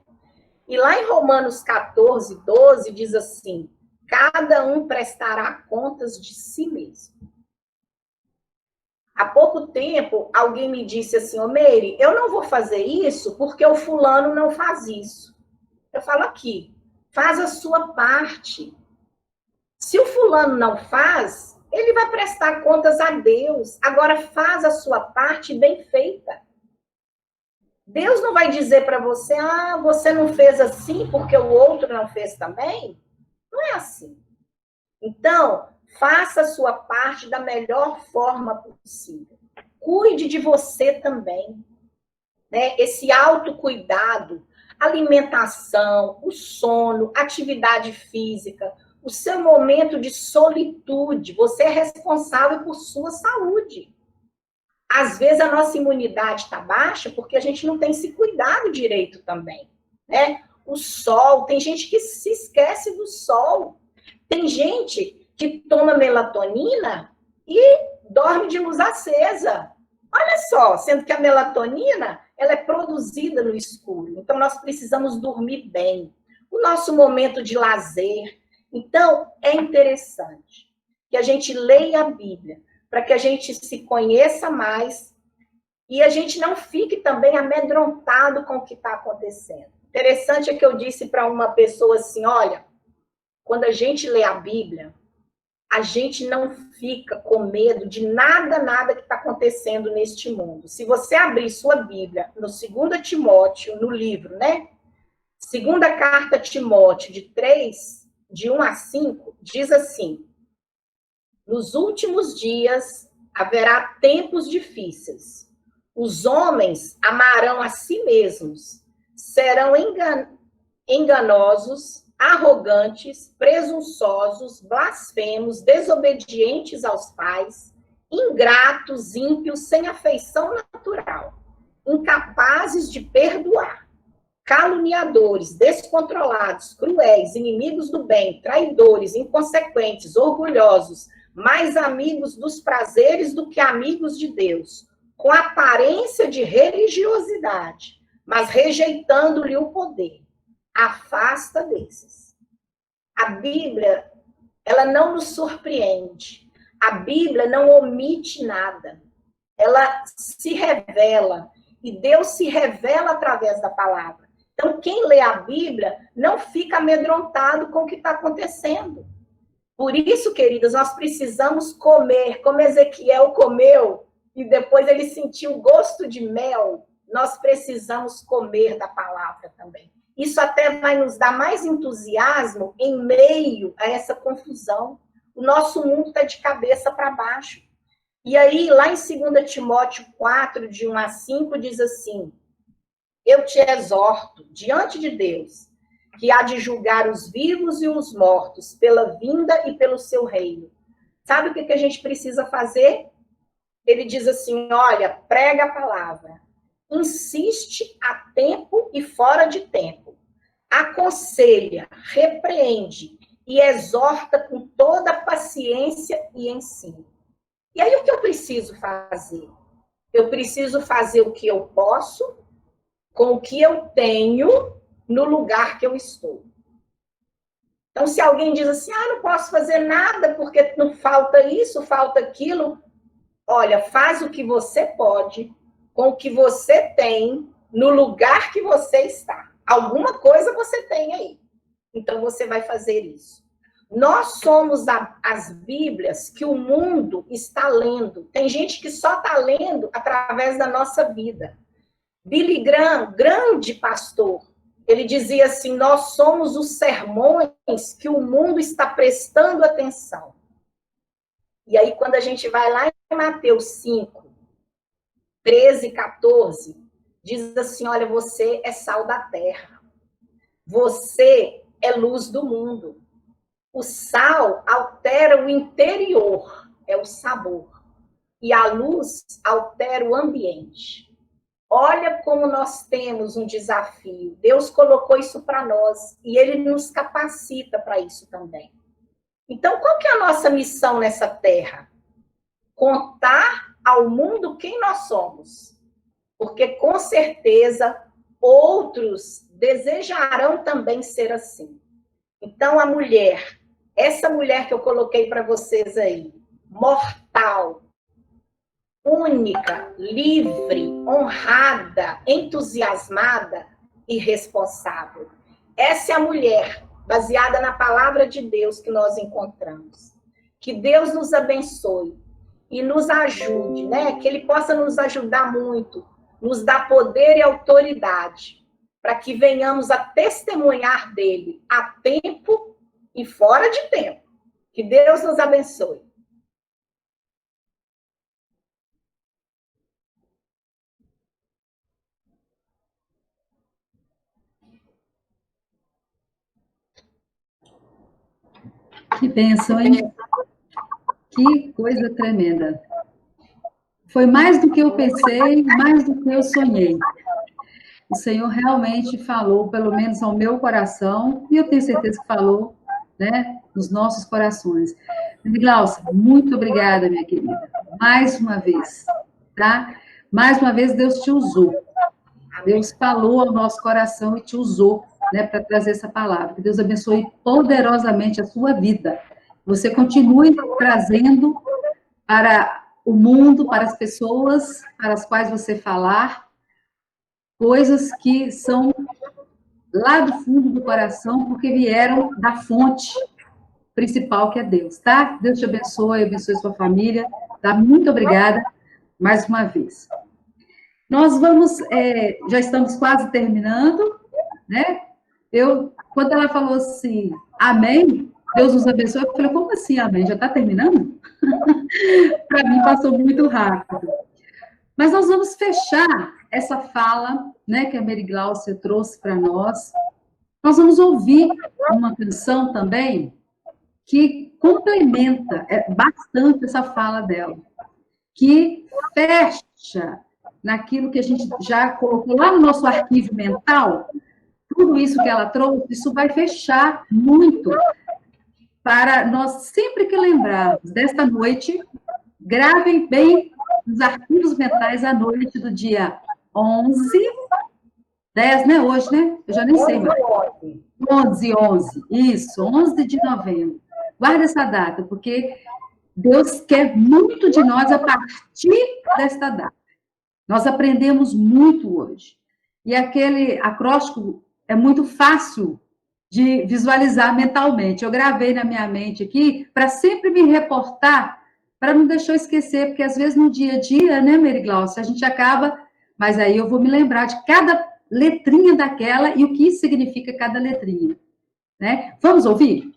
E lá em Romanos 14, 12, diz assim, cada um prestará contas de si mesmo. Há pouco tempo, alguém me disse assim, ô Meire, eu não vou fazer isso porque o fulano não faz isso. Eu falo aqui, faz a sua parte. Se o fulano não faz, ele vai prestar contas a Deus. Agora, faz a sua parte bem feita. Deus não vai dizer para você, você não fez assim porque o outro não fez também. Não é assim. Então, faça a sua parte da melhor forma possível. Cuide de você também. Né? Esse autocuidado, alimentação, o sono, atividade física, o seu momento de solitude, você é responsável por sua saúde. Às vezes a nossa imunidade está baixa porque a gente não tem se cuidado direito também, né? O sol, tem gente que se esquece do sol. Tem gente que toma melatonina e dorme de luz acesa. Olha só, sendo que a melatonina, ela é produzida no escuro. Então, nós precisamos dormir bem. O nosso momento de lazer. Então, é interessante que a gente leia a Bíblia, para que a gente se conheça mais e a gente não fique também amedrontado com o que está acontecendo. Interessante é que eu disse para uma pessoa assim, olha, quando a gente lê a Bíblia, a gente não fica com medo de nada que está acontecendo neste mundo. Se você abrir sua Bíblia no 2 Timóteo, no livro, né? Segunda carta a Timóteo, de 1 a 5, diz assim, nos últimos dias haverá tempos difíceis. Os homens amarão a si mesmos, serão enganosos, arrogantes, presunçosos, blasfemos, desobedientes aos pais, ingratos, ímpios, sem afeição natural, incapazes de perdoar, caluniadores, descontrolados, cruéis, inimigos do bem, traidores, inconsequentes, orgulhosos, mais amigos dos prazeres do que amigos de Deus, com aparência de religiosidade, mas rejeitando-lhe o poder. Afasta desses. A Bíblia, ela não nos surpreende. A Bíblia não omite nada. Ela se revela. E Deus se revela através da palavra. Então, quem lê a Bíblia não fica amedrontado com o que está acontecendo. Por isso, queridas, nós precisamos comer, como Ezequiel comeu, e depois ele sentiu o gosto de mel. Nós precisamos comer da palavra também. Isso até vai nos dar mais entusiasmo em meio a essa confusão. O nosso mundo está de cabeça para baixo. E aí, lá em 2 Timóteo 4, de 1 a 5, diz assim, eu te exorto, diante de Deus, que há de julgar os vivos e os mortos, pela vinda e pelo seu reino. Sabe o que a gente precisa fazer? Ele diz assim, olha, prega a palavra, insiste a tempo e fora de tempo, aconselha, repreende e exorta com toda paciência e ensino. E aí o que eu preciso fazer? Eu preciso fazer o que eu posso com o que eu tenho no lugar que eu estou. Então, se alguém diz assim, não posso fazer nada porque não falta isso, falta aquilo, olha, faz o que você pode com o que você tem no lugar que você está. Alguma coisa você tem aí. Então, você vai fazer isso. Nós somos as Bíblias que o mundo está lendo. Tem gente que só está lendo através da nossa vida. Billy Graham, grande pastor, ele dizia assim, nós somos os sermões que o mundo está prestando atenção. E aí, quando a gente vai lá em Mateus 5, 13, 14, diz assim, olha, você é sal da terra. Você é luz do mundo. O sal altera o interior, é o sabor. E a luz altera o ambiente. Olha como nós temos um desafio. Deus colocou isso para nós e Ele nos capacita para isso também. Então, qual que é a nossa missão nessa terra? Contar ao mundo quem nós somos. Porque, com certeza, outros desejarão também ser assim. Então, a mulher, essa mulher que eu coloquei para vocês aí, mortal, única, livre, honrada, entusiasmada e responsável. Essa é a mulher, baseada na palavra de Deus que nós encontramos. Que Deus nos abençoe e nos ajude, né? Que Ele possa nos ajudar muito, nos dar poder e autoridade, para que venhamos a testemunhar dele a tempo e fora de tempo. Que Deus nos abençoe. Que bênção, hein? Que coisa tremenda. Foi mais do que eu pensei, mais do que eu sonhei. O Senhor realmente falou, pelo menos ao meu coração, e eu tenho certeza que falou, né, nos nossos corações. Glaucia, muito obrigada, minha querida. Mais uma vez, tá? Mais uma vez, Deus te usou. Deus falou ao nosso coração e te usou, né, para trazer essa palavra. Que Deus abençoe poderosamente a sua vida. Você continue trazendo para o mundo, para as pessoas para as quais você falar, coisas que são lá do fundo do coração, porque vieram da fonte principal, que é Deus, tá? Deus te abençoe sua família, tá? Muito obrigada, mais uma vez. Nós vamos, já estamos quase terminando, né? Quando ela falou assim, amém, Deus nos abençoe, eu falei, como assim, amém? Já está terminando? Para mim, passou muito rápido. Mas nós vamos fechar essa fala, né, que a Mary Glaucia trouxe para nós. Nós vamos ouvir uma canção também que complementa bastante essa fala dela, que fecha naquilo que a gente já colocou lá no nosso arquivo mental. Tudo isso que ela trouxe, isso vai fechar muito para nós, sempre que lembrarmos desta noite, gravem bem nos arquivos mentais a noite do dia 11, 10, né? Hoje, né? Eu já nem sei mais. 11, isso, 11 de novembro. Guarda essa data, porque Deus quer muito de nós a partir desta data. Nós aprendemos muito hoje. E aquele acróstico é muito fácil de visualizar mentalmente. Eu gravei na minha mente aqui para sempre me reportar, para não deixar eu esquecer, porque às vezes no dia a dia, né, Mary Glaucia, a gente acaba, mas aí eu vou me lembrar de cada letrinha daquela e o que significa cada letrinha, né? Vamos ouvir?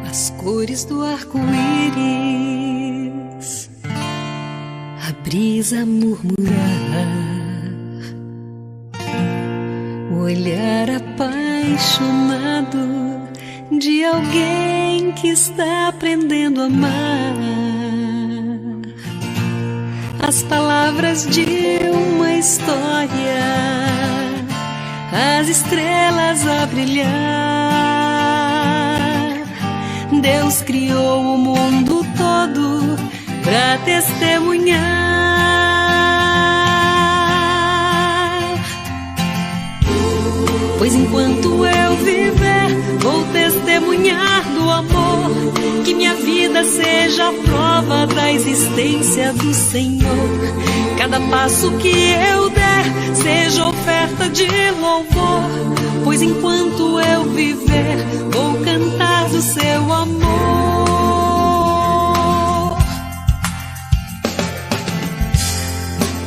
As cores do arco-íris, a brisa murmurar, o olhar apaixonado de alguém que está aprendendo a amar, as palavras de uma história, as estrelas a brilhar, Deus criou o mundo todo para testemunhar. Pois enquanto eu viver, vou testemunhar do amor. Que minha vida seja a prova da existência do Senhor. Cada passo que eu der seja oferta de louvor. Pois enquanto eu viver, vou cantar do seu amor.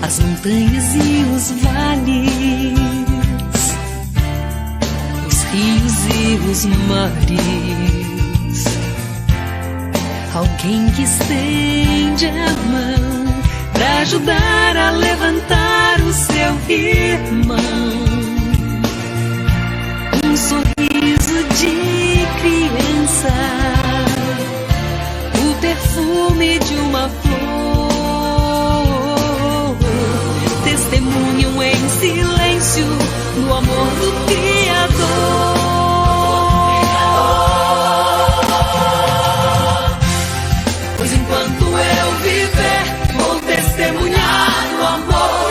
As montanhas e os vales, os rios e os mares, alguém que estende a mão pra ajudar a levantar o seu irmão. Um sorriso de criança, o perfume de uma flor, testemunham em silêncio no amor do Criador. Pois enquanto eu viver, vou testemunhar o amor.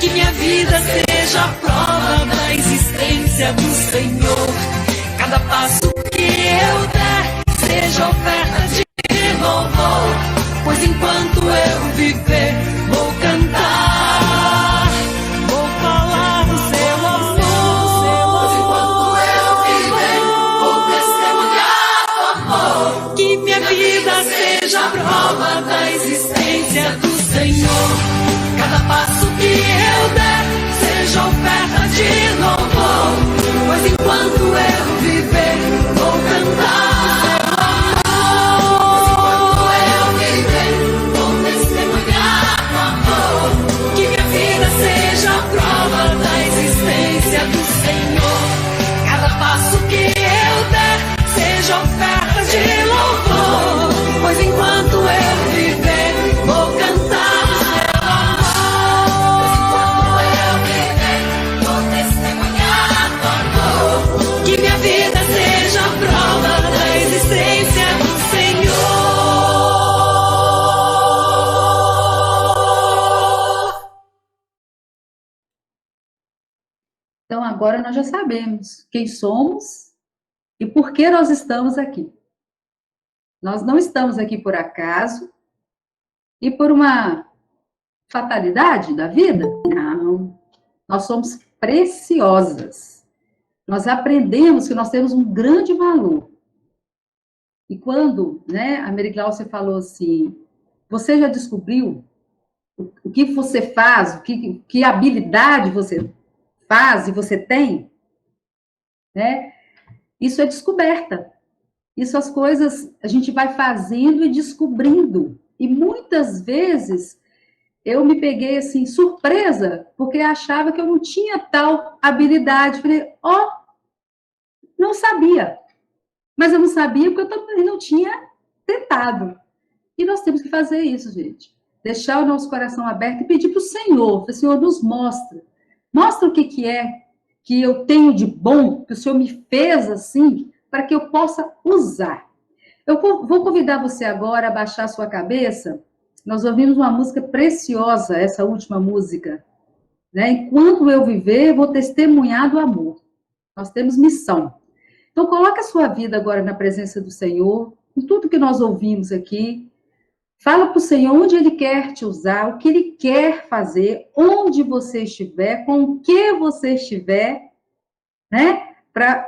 Que minha vida seja a prova da existência do Senhor. Cada passo que eu der seja oferta de louvor. Pois enquanto eu viver, vou cantar, vou falar do seu amor. Pois enquanto eu viver, vou testemunhar o amor. Que minha vida seja a prova da existência do Senhor. Cada passo que eu der seja oferta de louvor. Pois enquanto eu viver, vou cantar. Pois enquanto eu viver, vou testemunhar o amor. Que minha vida seja a prova da existência do Senhor. Cada passo que eu der seja oferta de louvor. Pois enquanto eu viver, vou cantar. Então, agora nós já sabemos quem somos e por que nós estamos aqui. Nós não estamos aqui por acaso e por uma fatalidade da vida. Não. Nós somos preciosas. Nós aprendemos que nós temos um grande valor. E quando, a Mary Glaucia falou assim, você já descobriu o que você faz, que habilidade você faz e você tem, Isso é descoberta. Isso as coisas a gente vai fazendo e descobrindo. E muitas vezes eu me peguei assim, surpresa, porque achava que eu não tinha tal habilidade. Falei, não sabia. Mas eu não sabia porque eu também não tinha tentado. E nós temos que fazer isso, gente. Deixar o nosso coração aberto e pedir para o Senhor, nos mostra. Mostra o que é que eu tenho de bom, que o Senhor me fez assim, para que eu possa usar. Eu vou convidar você agora a baixar a sua cabeça. Nós ouvimos uma música preciosa, essa última música. Enquanto eu viver, vou testemunhar do amor. Nós temos missão. Então, coloque a sua vida agora na presença do Senhor, com tudo que nós ouvimos aqui. Fala para o Senhor onde Ele quer te usar, o que Ele quer fazer, onde você estiver, com o que você estiver,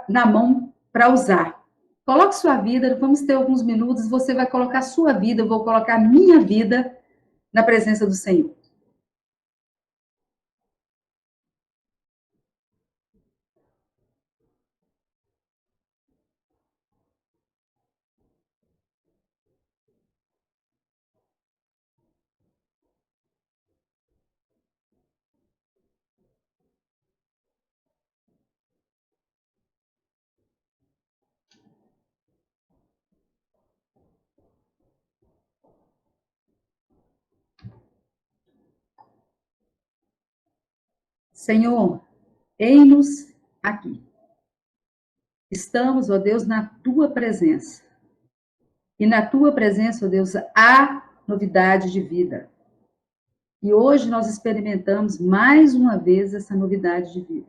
na mão para usar. Coloque sua vida, vamos ter alguns minutos, você vai colocar a sua vida, eu vou colocar a minha vida na presença do Senhor. Senhor, eis-nos aqui. Estamos, ó Deus, na Tua presença. E na tua presença, ó Deus, há novidade de vida. E hoje nós experimentamos mais uma vez essa novidade de vida.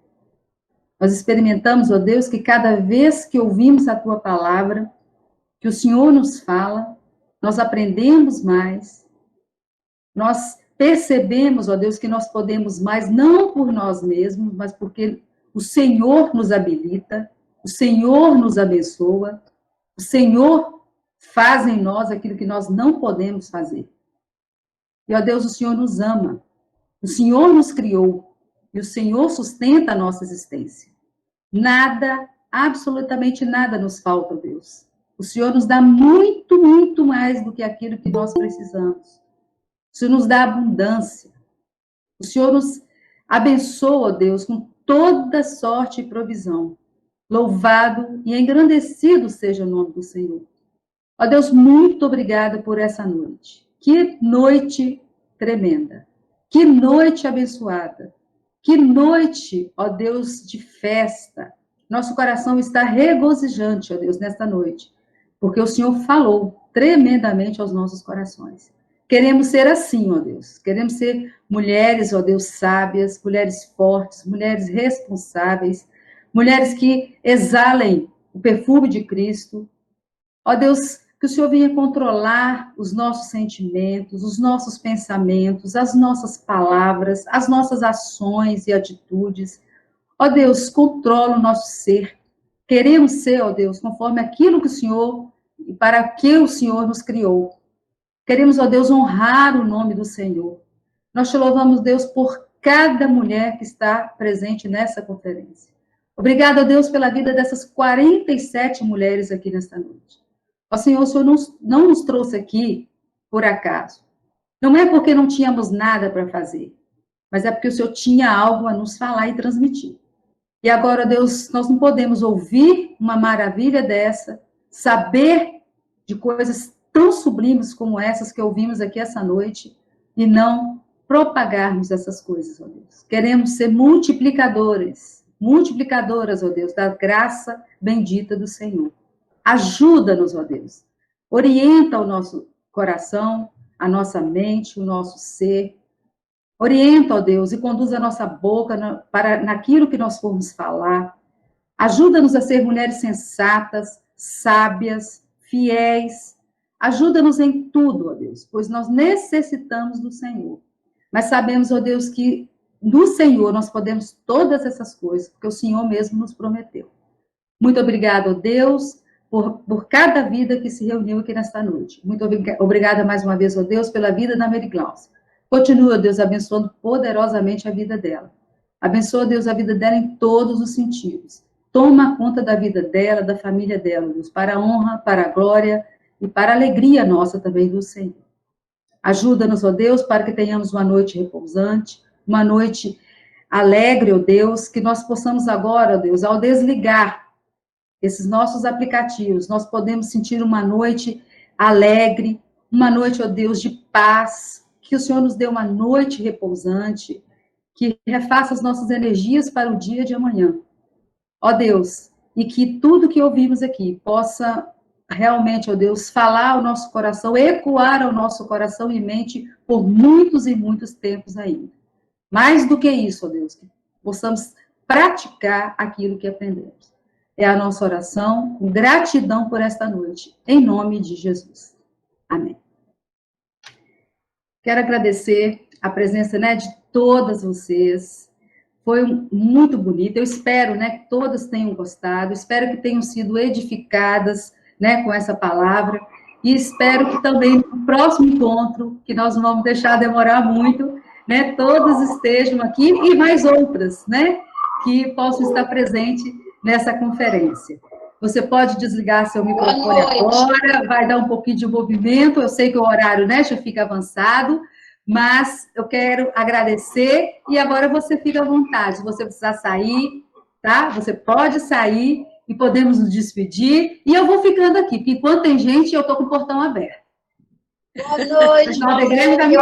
Nós experimentamos, ó Deus, que cada vez que ouvimos a tua palavra, que o Senhor nos fala, nós aprendemos mais, nós percebemos, ó Deus, que nós podemos mais, não por nós mesmos, mas porque o Senhor nos habilita, o Senhor nos abençoa, o Senhor faz em nós aquilo que nós não podemos fazer. E, ó Deus, o Senhor nos ama, o Senhor nos criou, e o Senhor sustenta a nossa existência. Nada, absolutamente nada nos falta, ó Deus. O Senhor nos dá muito, muito mais do que aquilo que nós precisamos. O Senhor nos dá abundância. O Senhor nos abençoa, ó Deus, com toda sorte e provisão. Louvado e engrandecido seja o nome do Senhor. Ó Deus, muito obrigada por essa noite. Que noite tremenda. Que noite abençoada. Que noite, ó Deus, de festa. Nosso coração está regozijante, ó Deus, nesta noite. Porque o Senhor falou tremendamente aos nossos corações. Queremos ser assim, ó Deus. Queremos ser mulheres, ó Deus, sábias, mulheres fortes, mulheres responsáveis, mulheres que exalem o perfume de Cristo. Ó Deus, que o Senhor venha controlar os nossos sentimentos, os nossos pensamentos, as nossas palavras, as nossas ações e atitudes. Ó Deus, controla o nosso ser. Queremos ser, ó Deus, conforme aquilo que o Senhor, e para que o Senhor nos criou. Queremos, ó Deus, honrar o nome do Senhor. Nós te louvamos, Deus, por cada mulher que está presente nessa conferência. Obrigada, Deus, pela vida dessas 47 mulheres aqui nesta noite. Ó Senhor, o Senhor não nos trouxe aqui por acaso. Não é porque não tínhamos nada para fazer, mas é porque o Senhor tinha algo a nos falar e transmitir. E agora, Deus, nós não podemos ouvir uma maravilha dessa, saber de coisas tão sublimes como essas que ouvimos aqui essa noite, e não propagarmos essas coisas, ó Deus. Queremos ser multiplicadoras, ó Deus, da graça bendita do Senhor. Ajuda-nos, ó Deus. Orienta o nosso coração, a nossa mente, o nosso ser. Orienta, ó Deus, e conduz a nossa boca para naquilo que nós formos falar. Ajuda-nos a ser mulheres sensatas, sábias, fiéis. Ajuda-nos em tudo, ó Deus, pois nós necessitamos do Senhor. Mas sabemos, ó Deus, que do Senhor nós podemos todas essas coisas, porque o Senhor mesmo nos prometeu. Muito obrigada, ó Deus, por cada vida que se reuniu aqui nesta noite. Muito obrigada mais uma vez, ó Deus, pela vida da Mary Glaucia. Continua, Deus, abençoando poderosamente a vida dela. Abençoa, Deus, a vida dela em todos os sentidos. Toma conta da vida dela, da família dela, Deus, para a honra, para a glória e para a alegria nossa também do Senhor. Ajuda-nos, ó Deus, para que tenhamos uma noite repousante, uma noite alegre, ó Deus, que nós possamos agora, ó Deus, ao desligar esses nossos aplicativos, nós podemos sentir uma noite alegre, uma noite, ó Deus, de paz, que o Senhor nos dê uma noite repousante, que refaça as nossas energias para o dia de amanhã. Ó Deus, e que tudo que ouvimos aqui possa realmente, ó Deus, falar ao nosso coração, ecoar ao nosso coração e mente por muitos e muitos tempos ainda. Mais do que isso, ó Deus, que possamos praticar aquilo que aprendemos. É a nossa oração, com gratidão por esta noite, em nome de Jesus. Amém. Quero agradecer a presença, né, de todas vocês. Foi muito bonito. Eu espero, né, que todas tenham gostado. Espero que tenham sido edificadas, né, com essa palavra. E espero que também no próximo encontro, que nós não vamos deixar demorar muito, né, todas estejam aqui e mais outras, né, que possam estar presentes nessa conferência. Você pode desligar seu microfone agora, vai dar um pouquinho de movimento, eu sei que o horário, né, já fica avançado, mas eu quero agradecer e agora você fica à vontade. Se você precisar sair, tá? Você pode sair e podemos nos despedir. E eu vou ficando aqui, porque enquanto tem gente, eu estou com o portão aberto. Boa noite. Boa noite.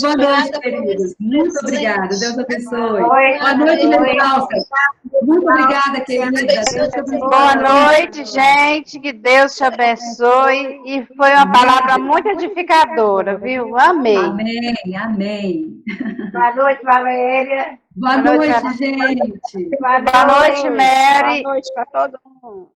Boa noite, queridos. Muito obrigada. Deus abençoe. Boa noite, Mary Glaucia. Muito obrigada, querida. Deus te abençoe. Boa noite, gente. Que Deus te abençoe. E foi uma palavra muito edificadora, viu? Amei. Amém, amém. Boa noite, Valéria. Boa noite, gente. Boa noite, Mary. Boa noite para todo mundo.